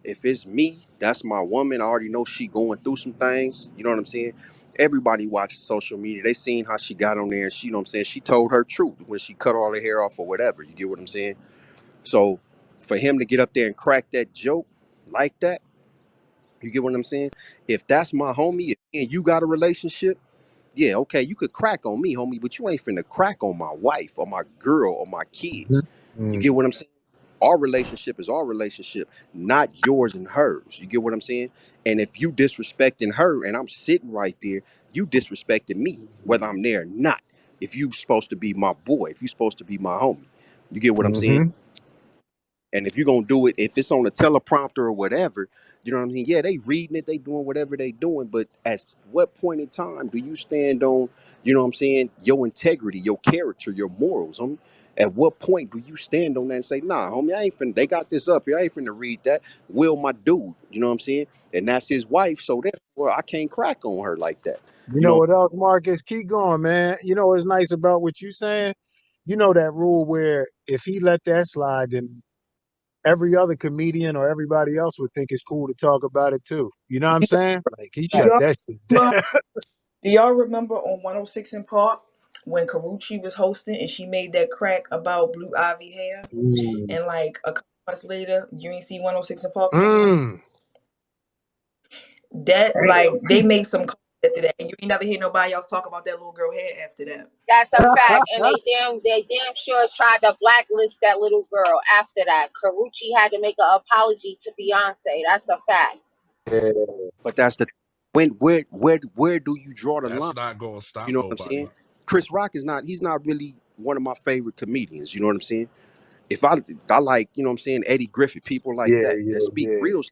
if it's me, that's my woman. I already know she going through some things. You know what I'm saying? Everybody watches social media. They seen how she got on there, and she, you know what I'm saying, she told her truth when she cut all her hair off or whatever. You get what I'm saying? So for him to get up there and crack that joke like that, you get what I'm saying? If that's my homie and you got a relationship, yeah, okay, you could crack on me, homie, but you ain't finna crack on my wife or my girl or my kids. You Mm-hmm. get what I'm saying? Our relationship is our relationship, not yours and hers. You get what I'm saying? And if you disrespecting her and I'm sitting right there, you disrespecting me, whether I'm there or not. If you supposed to be my boy, if you supposed to be my homie. You get what I'm saying? Mm-hmm. And if you're gonna do it, if it's on a teleprompter or whatever, you know what I mean? Yeah, they reading it, they doing whatever they doing, but at what point in time do you stand on, you know what I'm saying, your integrity, your character, your morals, homie? At what point do you stand on that and say, nah, homie, I ain't finna, they got this up here, I ain't finna read that. Will my dude, you know what I'm saying? And that's his wife, so therefore I can't crack on her like that. You You know know, what else, Marcus? Keep going, man. You know what's nice about what you saying? You know that rule where if he let that slide, then every other comedian or everybody else would think it's cool to talk about it too. You know what I'm Do saying? Like he do shut y'all that shit remember, down. do y'all remember on 106 in Park when Karuchi was hosting and she made that crack about Blue Ivy hair? Mm. And like a couple months later, you ain't see 106 in Park no more? Mm. That, like, Damn. they made some comment after that. And you ain't never hear nobody else talk about that little girl hair after that. That's a fact. And they damn sure tried to blacklist that little girl after that. Karuchi had to make an apology to Beyonce. That's a fact. Yeah. But that's the when where do you draw the line? That's not gonna You stop know what I'm nobody. saying? Chris Rock is not he's not really one of my favorite comedians. You know what I'm saying? If I like, you know what I'm saying, Eddie Griffith, people like Yeah, that that yeah, speak yeah. real,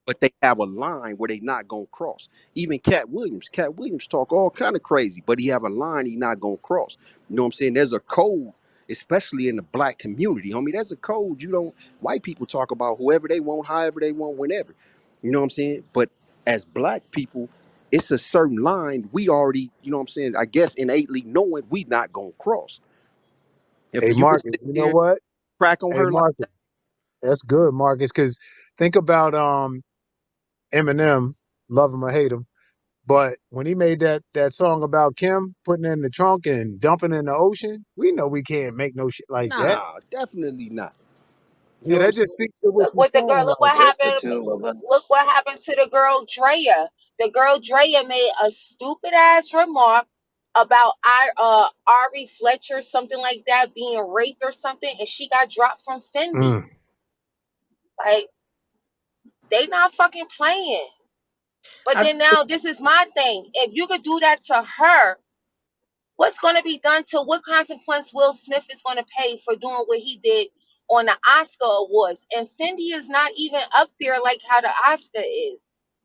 but they have a line where they not gonna cross. Even Cat Williams talk all kind of crazy, but he have a line he not gonna cross. You know what I'm saying? There's a code, especially in the black community, homie. There's a code you don't. White people talk about whoever they want, however they want, whenever. You know what I'm saying? But as black people, it's a certain line we already, you know what I'm saying? I guess innately knowing we not gonna cross. If Hey you could Marcus, sit you know there, what? crack on Hey her like Marcus, that's good, Marcus, because think about Eminem, love him or hate him. But when he made that song about Kim putting it in the trunk and dumping it in the ocean, we know we can't make no shit like that. nah, definitely not. You know Yeah, what I'm that saying? just speaks to what Look you're what the girl. saying Look right what there. Just the happened. two of Look us. what happened to the girl Drea. The girl Drea made a stupid ass remark about Ari Fletcher, something like that, being raped or something, and she got dropped from Fendi. Mm. Like they not fucking playing. But I then now this is my thing. If you could do that to her, what's going to be done to what consequence Will Smith is going to pay for doing what he did on the Oscar Awards? And Fendi is not even up there like how the Oscar is.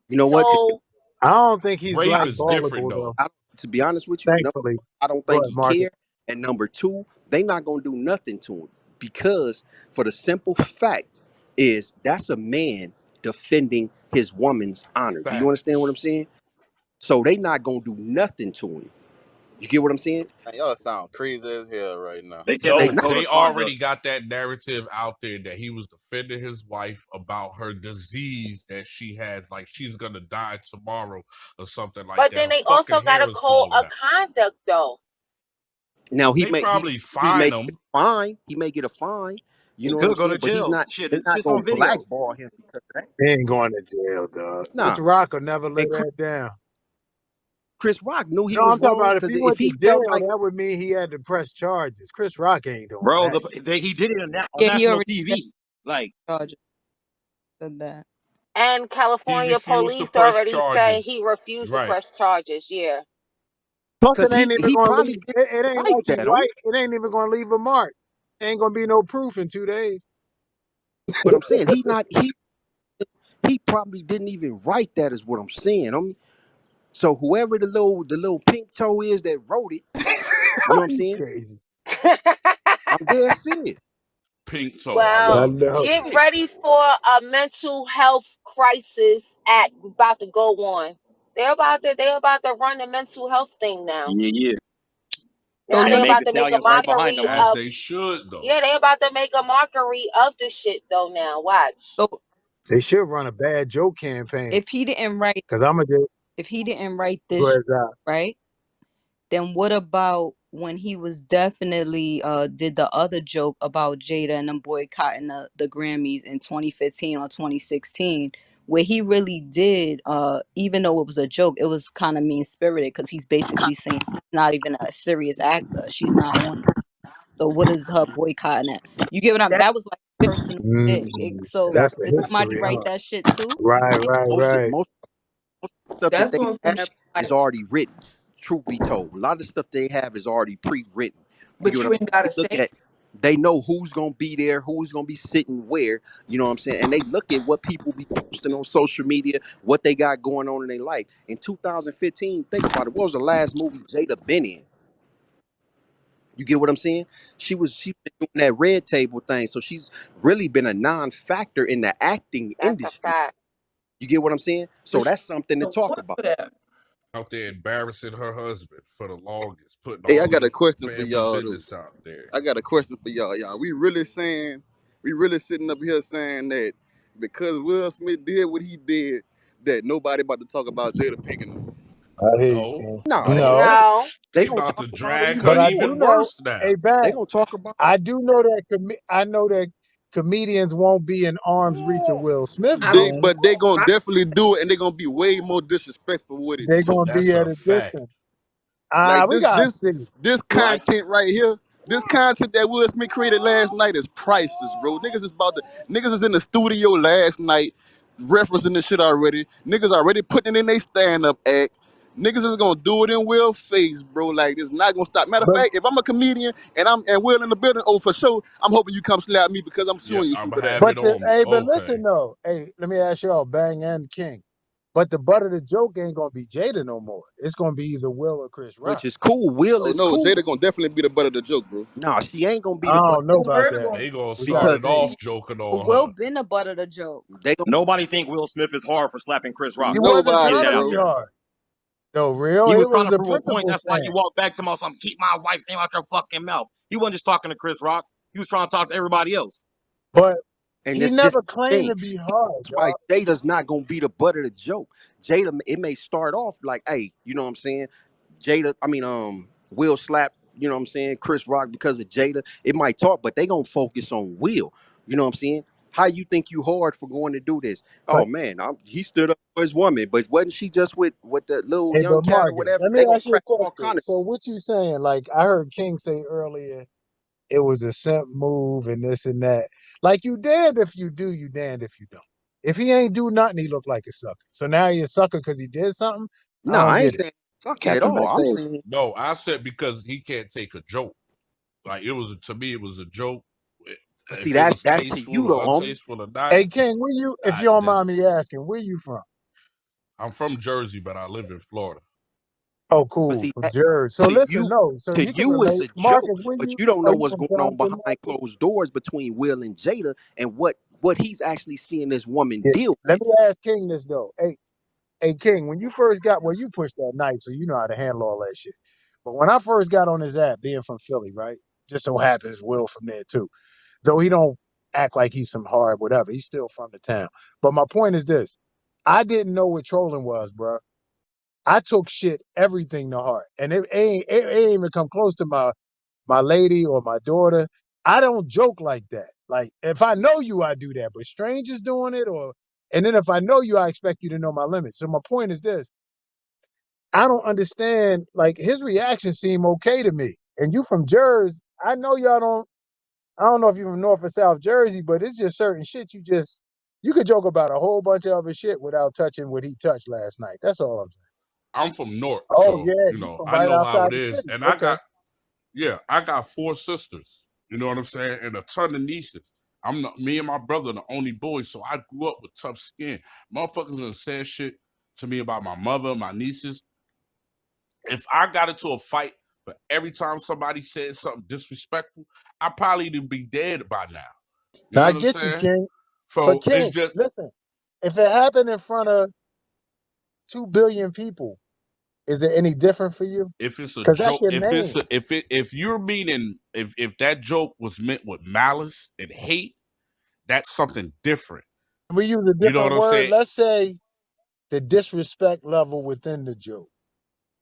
You know what? So, I don't think he's Rape is different blackballable though. though. To be honest with you, number Thankfully, one, I don't go think ahead, he Marcus. care, and number two, they not gonna do nothing to him because for the simple fact is that's a man defending his woman's honor. Do you understand what I'm Facts. saying? So they not gonna do nothing to him. You get what I'm saying? Man, y'all sound crazy as hell right now. They said They that's a No, not. code they of conduct. already got that narrative out there that he was defending his wife about her disease that she has, like she's gonna die tomorrow or something like but that. then Her they fucking also got hair a is code falling of out. conduct, though. Now They probably he fine may get him. a fine. He may get a fine. You He know what I'm could go to saying? But he's jail. not. Shit, They it's not just gonna on video. blackball him because of that. He ain't going to jail, dog. Chris Nah. Rock will never lay And that down. Chris Rock knew he No, was I'm talking wrong about if because he if went to he felt jail, like that would mean he had to press charges. Chris Rock ain't doing Bro, that. he did it on Yeah, he national already said TV. Like, charges said that. And He California refused to police press already say he charges. refused to Right. press charges. Yeah. Plus, it because ain't even he going to probably leave. didn't It ain't write like he that on me. white. It ain't even going to leave a mark. Ain't going to be no proof in 2 days. But I'm saying he probably didn't even write that is what I'm saying. So whoever the little pink toe is that wrote it, you know what I'm He's saying? crazy. I'm dead serious. Pink toe. I I Well, love that know. get shit. ready for a mental health crisis act about to go on. They're about to run the mental health thing now. yeah, yeah. So Now And they look, Meg about Thee to make a Stallion's right behind mockery them. As of they should though. yeah, they about to make a mockery of the shit though now. Watch. so They should run a bad joke campaign. if he didn't write, Because I'm going to if he didn't write go this, ahead, Zach. right? Then what about when he was definitely did the other joke about Jada and them boycotting the Grammys in 2015 or 2016, where he really did, even though it was a joke, it was kind of mean spirited because he's basically saying she's not even a serious actor. She's not on. So what is her boycotting it? You get what I'm? That That was like personal dig. Mm, So that that's the did somebody history, write huh? that shit too? Right, right, right. most stuff that That's they on some have shit is like, already written. Truth be told, a lot of stuff they have is already pre-written. You get but what you I'm ain't gotta saying? They look say at, they know who's gonna be there, who's gonna be sitting where. You know what I'm saying? And they look at what people be posting on social media, what they got going on in their life. In 2015, think about it. What was the last movie Jada been in? You get what I'm saying? She been doing that red table thing, so she's really been a non-factor in the acting That's a industry. fact. You get what I'm saying? but So she that's something to the talk one about. for that. Out there embarrassing her husband for the longest, putting Hey, I all got her a question for family y'all though. business out there. I got a question for y'all. Y'all, we really saying We really sitting up here saying that because Will Smith did what he did, that nobody about to talk about Jada Pinkett no more. I hear you, No, King. Nah, they no. ain't. No. They They gonna about talk to about her drag even her But I more. do even know, worse now. hey, They Bang, gonna talk about I do know that I know that comedians won't be in arm's reach of Will Smith I don't they, doing it. but they gonna I, definitely do it, and they gonna be way more disrespectful with it They're too. gonna be That's at a a fact. distance. Like We this, gotta this, see. this Like, content right here, this content that Will Smith created last night is priceless, bro. Niggas is in the studio last night, referencing the shit already. Niggas already putting it in their stand-up act. Niggas is gonna do it in Will's face, bro. Like it's not gonna stop. Matter of But fact, if I'm a comedian and Will in the building, oh for sure, I'm hoping you come slap me because I'm Yeah, suing you, I'm stupid gonna ass. have it on me. but Okay. listen though, hey, let me ask y'all, Bang and King. But the butt of the joke ain't gonna be Jada no more. It's gonna be either Will or Chris Rock. Which is cool. Will Oh is no, cool. Jada gonna definitely be the butt of the joke, bro. Nah, she ain't gonna be I the butt don't know the about word that. going They gonna We gotta start because it see. off joking on Will her. been a butt of the joke. they gon' Nobody think Will Smith is hard for slapping Chris Rock. He Let's just wasn't get Nobody, trying that to out be bro. there. hard. No, real. He It was trying was to a prove a point. principle That's why he thing. walked back to my something. Keep my wife's name out your fucking mouth. He wasn't just talking to Chris Rock. He was trying to talk to everybody else. But and he this never claimed thing. to be hard, That's why dog. Jada's not gonna be the butt of the joke. Jada, it may start off like, hey, you know what I'm saying? Will slap, you know what I'm saying, Chris Rock because of Jada. It might talk, but they gonna focus on Will. You know what I'm saying? How you think you hard for going to do this? But Oh man, he stood up for his woman, but wasn't she just with the little hey, young but cat or Marcus, whatever? let me They gonna ask you a crack all question. kind of. So what you saying? Like I heard King say earlier, it was a simp move and this and that. Like you damned if you do, you damned if you don't. If he ain't do nothing, he look like a sucker. So now he a sucker because he did something. I No, don't I ain't get it. saying sucker at catch a all. I'm mistake. saying, No, I said because he can't take a joke. Like it was to me, it was a joke. but see, If it that's was that's to you tasteful or though, homie. untasteful or not, Hey King, where you? If you I don't this mind me asking, where you from? I'm from Jersey, but I live in Florida. Oh, But cool, see, from that, Jersey. So to listen, you, no, so to you can you it's relate. a Marcus, joke, where but you? you don't know Are you what's from going on Compton, behind Marcus? closed doors between Will and Jada and what he's actually seeing this woman Yeah. deal Let with. me ask King this though. Hey King, when you first got, well, you pushed that knife, so you know how to handle all that shit. But when I first got on his app, being from Philly, right? Just so happens Will from there too. Though he don't act like he's some hard whatever. He's still from the town. But my point is this: I didn't know what trolling was, bro. I took shit everything to heart, and it ain't even come close to my lady or my daughter. I don't joke like that. Like if I know you, I do that. But strangers doing it, or and then if I know you, I expect you to know my limits. So my point is this: I don't understand. Like his reaction seemed okay to me. And you from Jersey, I know y'all don't. I don't know if you're from North or South Jersey, but it's just certain shit you could joke about a whole bunch of other shit without touching what he touched last night. That's all I'm saying. I'm from North, Oh so yeah, you from I right know how outside it the is, city. and Okay. I got 4 sisters. You know what I'm saying, and a ton of nieces. Me and my brother the only boys, so I grew up with tough skin. Motherfuckers done said shit to me about my mother, my nieces. If I got into a fight for every time somebody said something disrespectful, I probably would be dead by now. You Now know I what I'm get you, saying? King. But So it's King, just listen, if it happened in front of 2 billion people, is it any different for you? if it's a Because that's joke, your name. if you're meaning if that joke was meant with malice and hate, that's something different. We use a You know what different I'm word. saying? Let's say the disrespect level within the joke.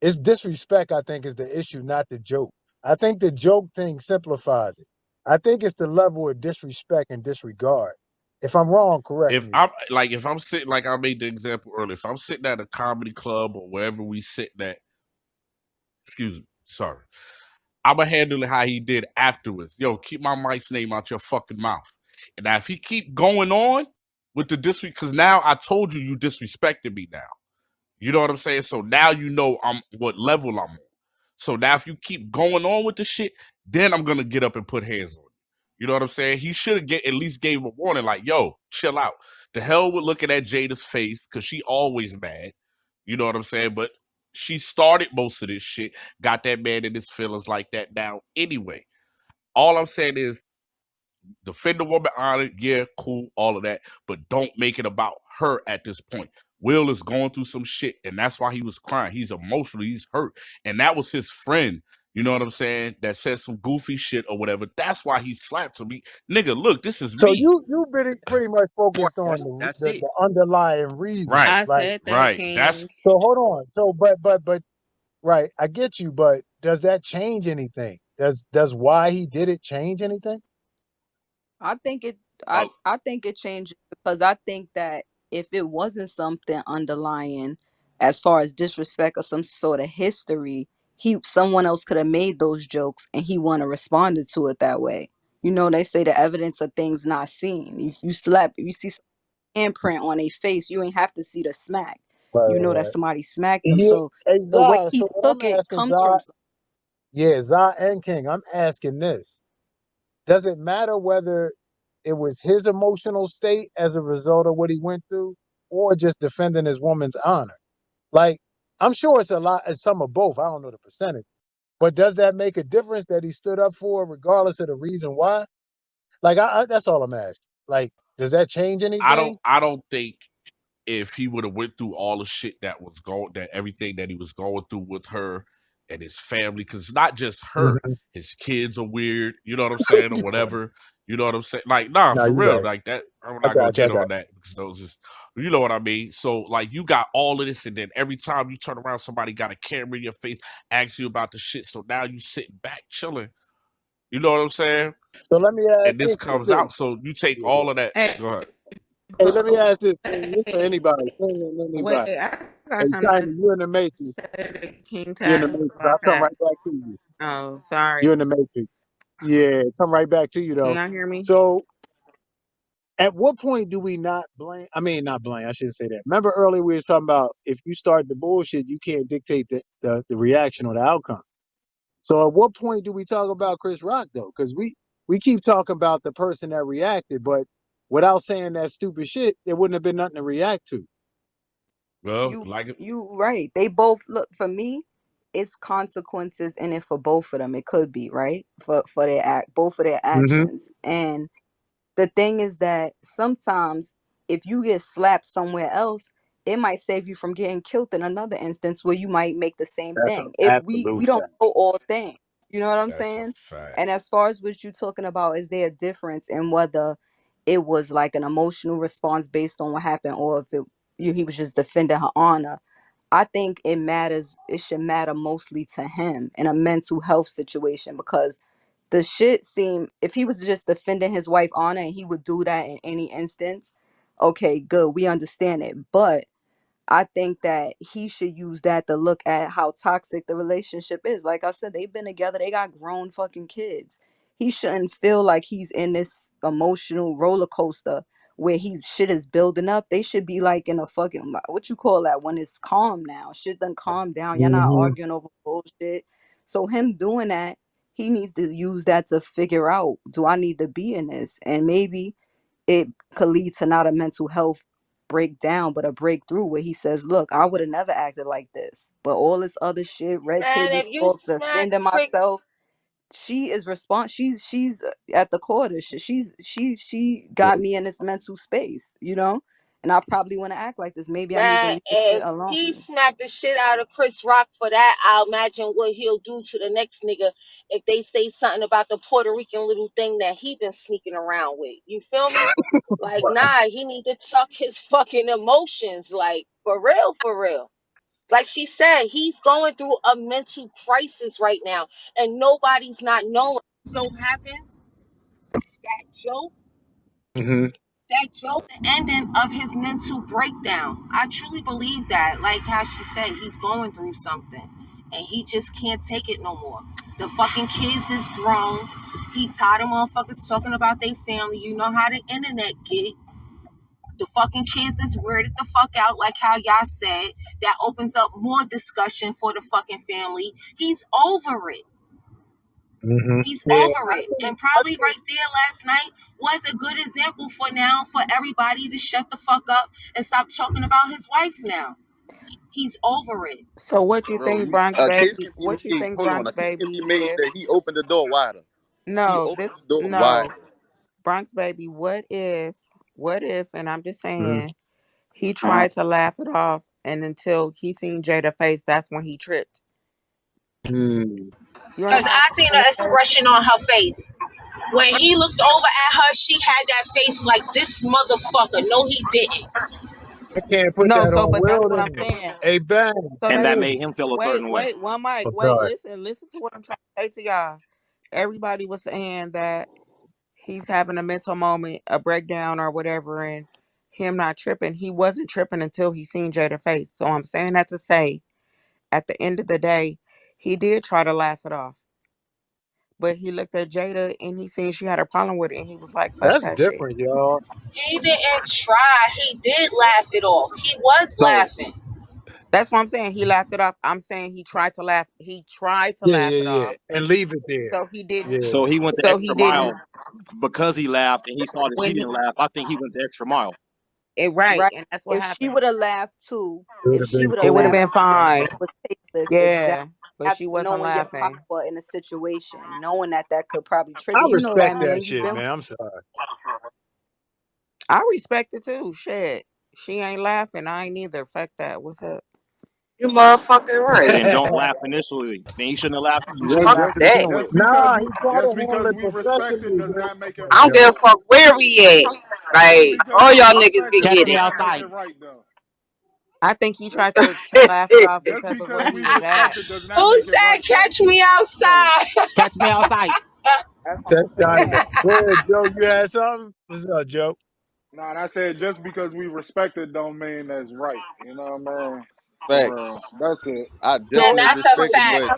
It's disrespect, I think, is the issue, not the joke. I think the joke thing simplifies it. I think it's the level of disrespect and disregard. If I'm wrong, correct If me I'm though. like if I'm sitting like I made the example earlier, if I'm sitting at a comedy club or wherever we sit at, excuse me, sorry, I'ma handle it how he did afterwards. Yo, keep my wife's name out your fucking mouth. And now if he keep going on with the disrespect, because now I told you you disrespected me now. You know what I'm saying? So now you know I'm what level I'm on. So now if you keep going on with the shit, then I'm gonna get up and put hands on you. You know what I'm saying? He should have at least gave him a warning, like, yo, chill out. The hell with looking at Jada's face, cause she always mad. You know what I'm saying? But she started most of this shit, got that man in his feelings like that now anyway. All I'm saying is defend the woman honor, yeah, cool, all of that, but don't make it about her at this point. Will is going through some shit, and that's why he was crying. He's emotional, he's hurt, and that was his friend You know what I'm saying? That said some goofy shit or whatever. That's why he slapped him. Nigga, look, this is So me. you pretty much focused on That's the it. underlying reason. Right, I Like, said that, right. King. That's so hold on. So but right, I get you, but does that change anything? Does why he did it change anything? I think it uh, I think it changes because I think that if it wasn't something underlying as far as disrespect or some sort of history, he someone else could have made those jokes and he wouldn't have responded to it that way. You know, they say the evidence of things not seen. You slap, you see some imprint on a face, you ain't have to see the smack. Right, You know right, that right. somebody smacked them. Yeah, So the way exactly. he So what took I'm it asking comes from Zod, yeah, Zod and King, I'm asking this. Does it matter whether it was his emotional state as a result of what he went through or just defending his woman's honor? Like, I'm sure it's a lot, it's some of both. I don't know the percentage. But does that make a difference that he stood up for, regardless of the reason why? Like, that's all I'm asking. Like, does that change anything? I don't think if he would have went through all the shit that everything that he was going through with her and his family, because it's not just her, Hmm. his kids are weird, you know what I'm saying, or You're right. whatever. You know what I'm saying? Like, nah, No, for you're real. right. Like that, I'm I not gonna got you. I get got on that because those is you know what I mean. So like you got all of this, and then every time you turn around, somebody got a camera in your face, asks you about the shit. So now you sitting back chilling. You know what I'm saying? you. So let me ask And this this comes then. out. So you take Yeah. all of that. Hey, Go ahead. Hey, let me but ask this. This for anybody. King and wait, anybody. I got Hey, something China, to you're in the matrix. say to King You're in the Taz matrix. I'll about come that. right back to you. Oh, You're sorry. in the matrix. Yeah, come right back to you Can though. y'all hear me? So at what point do we not blame? I mean, not blame. I shouldn't say that. Remember earlier we was talking about if you start the bullshit, you can't dictate the reaction or the outcome. So at what point do we talk about Chris Rock though? Because we keep talking about the person that reacted, but without saying that stupid shit, there wouldn't have been nothing to react to. Well, you like you right. They both look for me. It's consequences in it for both of them. It could be right for their act, both of their Hmm. actions. And the thing is that sometimes if you get slapped somewhere else, it might save you from getting killed in another instance where you might make the same That's an thing. If we absolute don't fact. know all things, you know what I'm that's a saying? fact. And as far as what you're talking about, is there a difference in whether it was like an emotional response based on what happened, or if he was just defending her honor? I think it matters. It should matter mostly to him in a mental health situation because the shit seemed, if he was just defending his wife honor and he would do that in any instance, okay, good, we understand it. But I think that he should use that to look at how toxic the relationship is. Like I said, they've been together, they got grown fucking kids. He shouldn't feel like he's in this emotional roller coaster where he's shit is building up. They should be like in a fucking, what you call that, when it's calm now. Shit done calm down. You're not Hmm. arguing over bullshit. So him doing that, he needs to use that to figure out, do I need to be in this? And maybe it could lead to not a mental health breakdown, but a breakthrough where he says, look, I would have never acted like this. But all this other shit, red Man, table if you talk, smack defending Chris, myself, she is she's at the core of this shit. She Yeah. got me in this mental space, you know? And I probably want to act like this. Maybe I need to man, leave this shit if he alone. smacked the shit out of Chris Rock for that, I'll imagine what he'll do to the next nigga if they say something about the Puerto Rican little thing that he been sneaking around with. You feel me? Like, nah, he need to tuck his fucking emotions, like, for real, for real. Like she said, he's going through a mental crisis right now, and nobody's not knowing. So happens that joke, Hmm. the ending of his mental breakdown. I truly believe that. Like how she said, he's going through something, and he just can't take it no more. The fucking kids is grown. He tired of motherfuckers talking about their family. You know how the internet get. The fucking kids is weirded the fuck out, like how y'all said. That opens up more discussion for the fucking family. He's over it. Hmm. He's Yeah, over it. And I probably think right there last night was a good example for now for everybody to shut the fuck up and stop talking about his wife now. He's over it. So what you Bro, think, Bronx a case baby? can be What you made. think, Hold on, Bronx a case can baby? be made If that he opened the door wider. He no, opened this the door no, wider. Bronx baby. What if? And I'm just Mhm. saying, he tried to laugh it off, and until he seen Jada face, that's when he tripped. Mm. You Because understand I what seen I'm the saying, expression on her face. When he looked over at her, she had that face like this motherfucker. No, he didn't. I can't put No, that so on but that's Will what I'm then. saying. Hey, bang, So And that's that bang. made him feel a wait, certain way. wait, one mic, Oh, wait, God. listen to what I'm trying to say to y'all. Everybody was saying that he's having a mental moment, a breakdown or whatever, and him not tripping. He wasn't tripping until he seen Jada face. So I'm saying that to say, at the end of the day, he did try to laugh it off. But he looked at Jada and he seen she had a problem with it and he was like, fuck That's that shit. different, y'all. He didn't try. He did laugh it off. He was So laughing. That's what I'm saying. He laughed it off. I'm saying he tried to laugh. He tried to Yeah, laugh yeah, it yeah. off. And leave it there. So he didn't. Yeah. so he went the So he extra didn't mile because he laughed and he saw that she when he didn't laugh. I think he went the extra mile. right, Right. and that's what If she happened. would have laughed too, It would if have she been would have It would have cool. laughed been too, that fine. shit was tasteless. Exactly. Yeah, but she That's wasn't knowing your laughing. power in a situation, knowing that that could probably I trigger. You know respect that that man. You've shit, been with. man. I'm sorry. I respect it too. Shit. She ain't laughing. I ain't either. Fuck that. What's up? You motherfucking right. Then don't laugh initially. Then he shouldn't have laughed. He shouldn't just, have Fuck laughed Just to begin that. with. just because nah, he we tried to just handle because it we respect it professionally, does man. not make it I don't right give a Joe. though. fuck where we at. Just Like because all we y'all niggas respect can it Catch get does me it. not make outside. it right though. I think he Just tried to laugh it off just because of because where we he was at. respect it does not Who make it said right though. catch me Fellas. outside? Catch me outside. That's what That's I'm Johnny. saying. Go ahead, Joe. You had something? What's up, Joe? Nah, and I said just because we respect it don't mean that's right. You know what I mean? For real. Facts. That's it. I And definitely that's a respect it, fact. but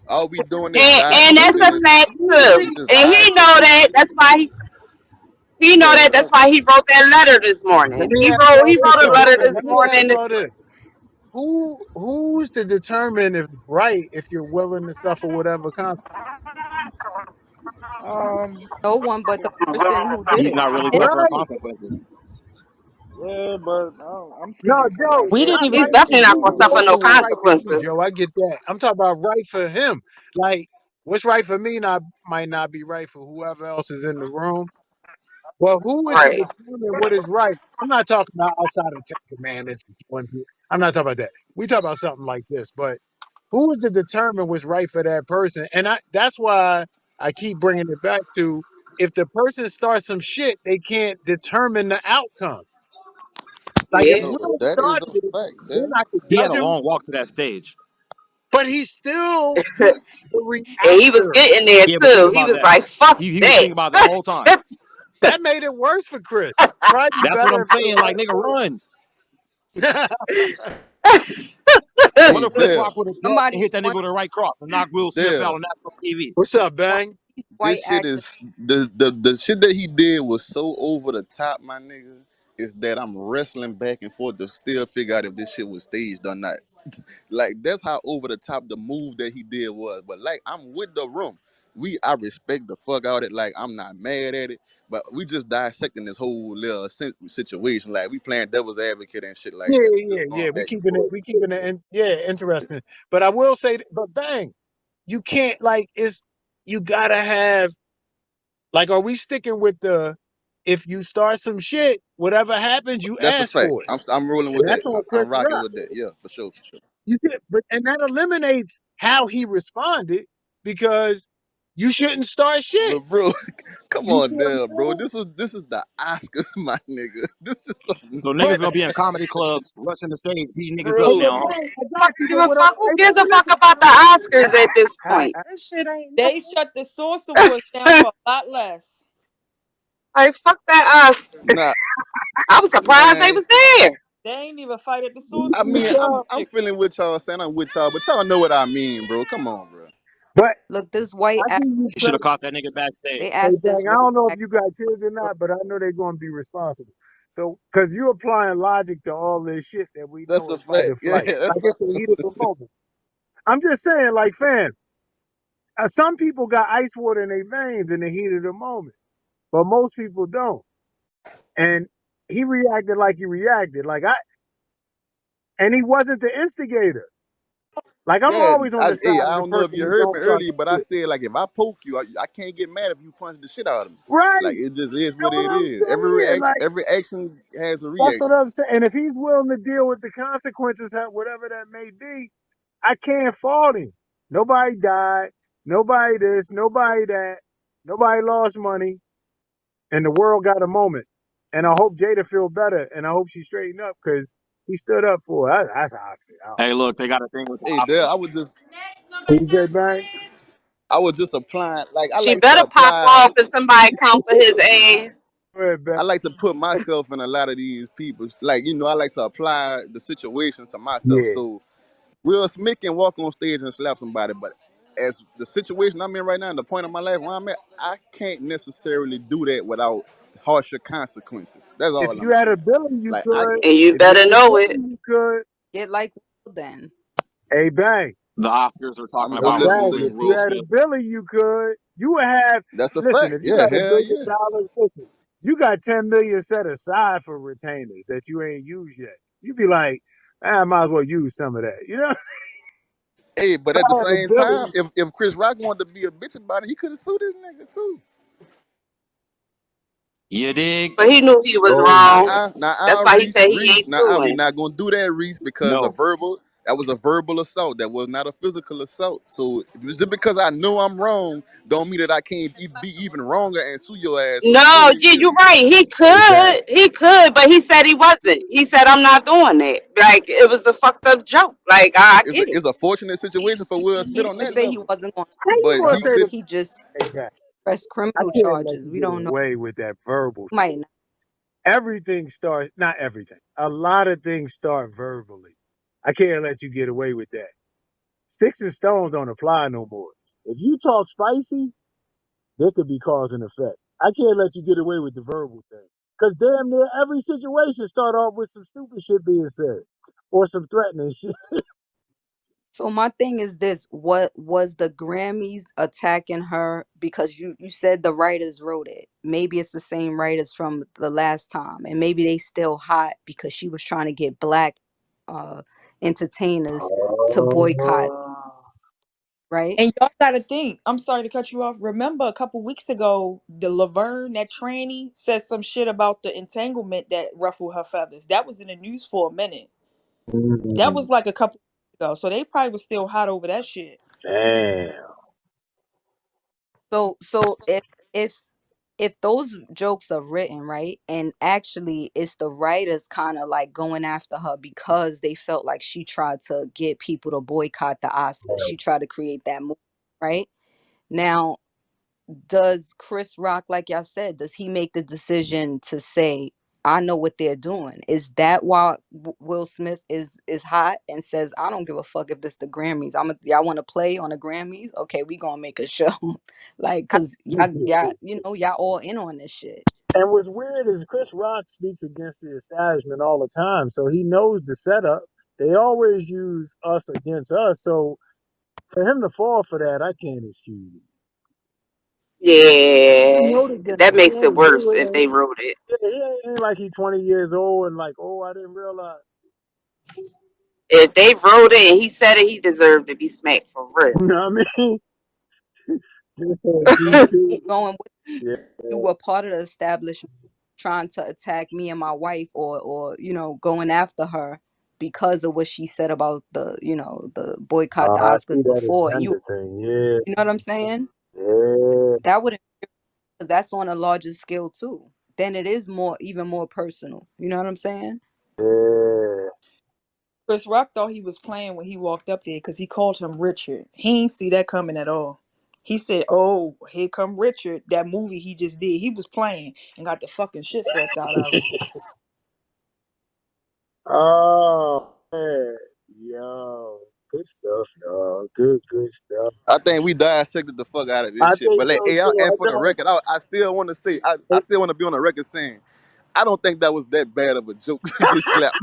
all we doing is And that's dissecting a this. fact too. We just And he know dissecting that. shit. That's why he know Yeah, that. That's why he wrote that letter this Let morning. me He ask wrote y'all he this wrote a though. letter Listen, this let me ask morning. y'all this. Who's to determine if it's right if you're willing to suffer whatever consequence? No one but the person who did He's it. not really And suffering Right. consequences. yeah, but I'm No, speaking for Joe, We didn't myself. not even He's right for definitely not you. gonna You suffer don't no say what's no, right for you, consequences. Joe. I get that. I'm talking about right for him. Like, what's right for me not might not be right for whoever else is in the room. Well, who is to Right. determine what is right? I'm not talking about outside of Ten Commandments. I'm not talking about that. We talk about something like this, but who is to determine what's right for that person? And that's why I keep bringing it back to if the person starts some shit, they can't determine the outcome. Like if Yeah. No, Will that is started a it, fact, then man. I could He had judge a him, long walk to that stage. but he's still And the he was reactor. getting there Yeah, but think too. He about was that. like, fuck He was that. thinking about it the whole time. That made it worse for Chris. Probably be That's what better I'm if the saying. Like, nigga, run. right What Hey, if Chris Dale, Rock would have jumped and somebody hit that nigga one with a right cross and knocked Will Smith out Dale. on national TV? What's up, one Bang? of these This white shit actors. is the shit that he did was so over the top, my nigga. Is that I'm wrestling back and forth to still figure out if this shit was staged or not. Like that's how over the top the move that he did was. But like I'm with the room. I respect the fuck out of it. Like I'm not mad at it. But we just dissecting this whole little situation. Like we playing devil's advocate and shit like Yeah, that. We yeah, just yeah. going We back and keeping it. forth. We keeping it. Yeah, interesting. But I will say, but Bang, you can't like it's. You gotta have like. Are we sticking with the? If you start some shit, whatever happens, you That's a ask fact. for it, I'm rolling and with that. that's on Chris I'm rocking Rock. with that. Yeah, for sure, for sure. You see, but and that eliminates how he responded because you shouldn't start shit. But bro, come You see on, what I'm there, bro. saying? This is the Oscars, my nigga. This is like, So But niggas gonna be in comedy clubs, rushing the stage, beating niggas up bro. but now, huh? Bang, I Fuck got you. give But a what? I, fuck. Who hey, gives a man, fuck about the Oscars at this point? listen. This shit ain't no. They shut the Source Awards down for a lot less. Like fuck that Oscar. Nah, I was surprised they man. was there. They ain't even fight at the Source I mean, Awards. I'm feeling with y'all, saying I'm with y'all, but y'all know what I mean, bro. Come on, bro. But Look, this white I act. give you You should credit. have caught that nigga backstage. They Hey, asked this Bang, I white don't know if you actor. got kids or not, but I know they're going to be responsible. So, because you're applying logic to all this shit that we That's know a is fight fact. or Yeah, flight. Like that's it's the heat of the moment. I'm just saying, like, fam, some people got ice water in their veins in the heat of the moment, but most people don't. And he reacted like he reacted. And he wasn't the instigator. Like, I'm yeah. always on the side I of the don't know person if you who heard me don't start earlier, the but I shit. said like if I poke you, I can't get mad if you punch the shit out of me. Right? Like it just is Know what what it I'm is. saying? Like, Every action has a that's what reaction. I'm saying. And if he's willing to deal with the consequences, whatever that may be, I can't fault him. Nobody died. Nobody this, nobody that. Nobody lost money, and the world got a moment. And I hope Jada feel better, and I hope she straightened up because he stood up for her. That's how I feel. I don't Hey, look, they got a thing with the Hey, there, Oscars. know. Who said bang? I was just applying. Like I She like to better pop apply. off if somebody come for his ass. Go ahead, bang. I like to put myself in a lot of these people. Like I like to apply the situation to myself. Yeah. So Will Smith can walk on stage and slap somebody, but as the situation I'm in right now, and the point of my life where I'm at, I can't necessarily do that without harsher consequences. That's If all you I'm had saying. ability, you Like I could. And you If you better had know it. ability, you could. Get like Will then. Hey, bang. The Oscars are talking Hey, I'm about listening bang. to you. removing If you Will had Smith. ability, you could. You would have. That's a Listen, fact. if you Yeah, got hell yeah. $1 billion, listen, you got 10 million set aside for retainers that you ain't used yet. You'd be like, I might as well use some of that. You know, if Hey, but at the I had same time, ability. if Chris Rock wanted to be a bitch about it, he could have sued his nigga too. You dig? But he knew he was Oh wrong. yeah. That's Now, why he said he Reese. ain't We suing. not gonna do that, Reese, because No. that was a verbal assault. That was not a physical assault. So just because I know I'm wrong, don't mean that I can't be even wronger and sue your ass for No, $10 yeah, you're million. right. Hey, bang. He could, but he said he wasn't. He said, I'm not doing that. Like, it was a fucked up joke. Like, I get it. It's a fortunate situation for Will He Smith on didn't that say he level, wasn't going to How you but gonna he say though. the? could. He just Hey, bang. pressed I criminal can't let charges. you We get don't know. away with that verbal shit. Might not. Everything starts. Not everything. A lot of things start verbally. I can't let you get away with that. Sticks and stones don't apply no more. If you talk spicy, there could be cause and effect. I can't let you get away with the verbal thing. Because damn near every situation start off with some stupid shit being said. Or some threatening shit. So my thing is this: what was the Grammys attacking her because you said the writers wrote it? Maybe it's the same writers from the last time, and maybe they still hot because she was trying to get black uh entertainers to boycott, Oh. right? And y'all gotta think. I'm sorry to cut you off. Remember a couple weeks ago, the Laverne, that tranny, said some shit about the entanglement that ruffled her feathers. That was in the news for a minute. That Mm, was like a couple weeks ago. So they probably was still hot over that shit. damn. So if if those jokes are written right, and actually it's the writers kind of like going after her because they felt like she tried to get people to boycott the Oscars. She tried to create that movie, right? Now, does Chris Rock, like y'all said, does he make the decision to say, I know what they're doing? Is that why Will Smith is hot and says, I don't give a fuck if this the Grammys. Y'all want to play on the Grammys? Okay, we gonna make a show. Like, cause y'all, y'all all in on this shit. And what's weird is Chris Rock speaks against the establishment all the time. So he knows the setup. They always use us against us. So for him to fall for that, I can't excuse it. He Yeah, know the that game. He makes it ain't worse new. if they wrote it. He ain't like he 20 years old and like, oh, I didn't realize. If they wrote it and he said it, he deserved to be smacked for real. You know what I mean? Just And DQ. going with Yeah. you were part of the establishment trying to attack me and my wife, or going after her because of what she said about the the boycott the I see Oscars that before, and agenda thing. Yeah. you know what I'm saying? Yeah. That would, because that's on a larger scale too. Then it is even more personal. You know what I'm saying? Yeah. Chris Rock thought he was playing when he walked up there because he called him Richard. He ain't see that coming at all. He said, "Oh, here come Richard." That movie he just did. He was playing and got the fucking shit slapped out of him. Oh, man. Yo. Good stuff, y'all. Good stuff. I think we dissected the fuck out of this I shit. think But like, so hey, too. and I for the know. record, I still want to say, I still want to be on the record saying, I don't think that was that bad of a joke to get slapped.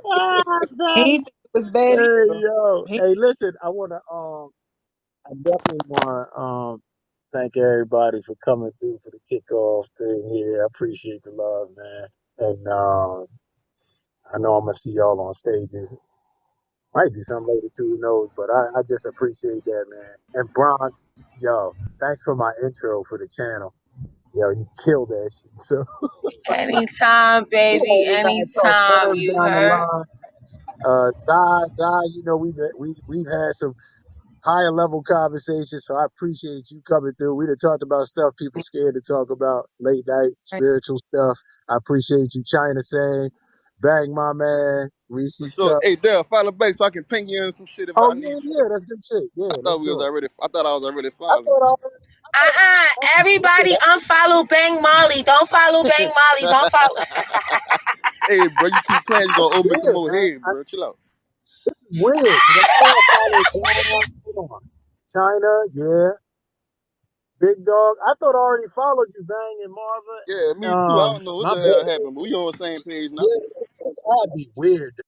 Ah, He man. ain't think it was bad Hey, either. yo. He Hey, listen, I definitely want to thank everybody for coming through for the kickoff thing here. I appreciate the love, man. And I know I'm gonna see y'all on stages. Might do something later too, who knows? But I just appreciate that, man. And Bronx, yo, thanks for my intro for the channel. Yo, you killed that shit. So Anytime, baby. we gotta talk Anytime. curves You down the heard? line. Zai, you know we've had some higher level conversation. So I appreciate you coming through. We done talked about stuff people scared to talk about, late night, spiritual stuff. I appreciate you, China saying, Bang My Man, Reese For sure. Cup. Hey, Dale, follow back so I can ping you in some shit if Oh I yeah, need you, yeah, bro. that's good shit. I Yeah, let's thought we was do it. already. I thought I was already I following thought I already, I thought Everybody unfollow Bang Molly. Don't follow Bang Molly. you. Don't follow. Hey, bro, you keep playing, you gonna that's owe me some weird, more man. head, bro. Chill out. This is weird because I know I followed John. Hold on. China, yeah. Big Dog. I thought I already followed you, Bang and Marva. Yeah, And me too. I don't know what my the hell bad. happened, but we on the same page now. Yeah, that'd be weird.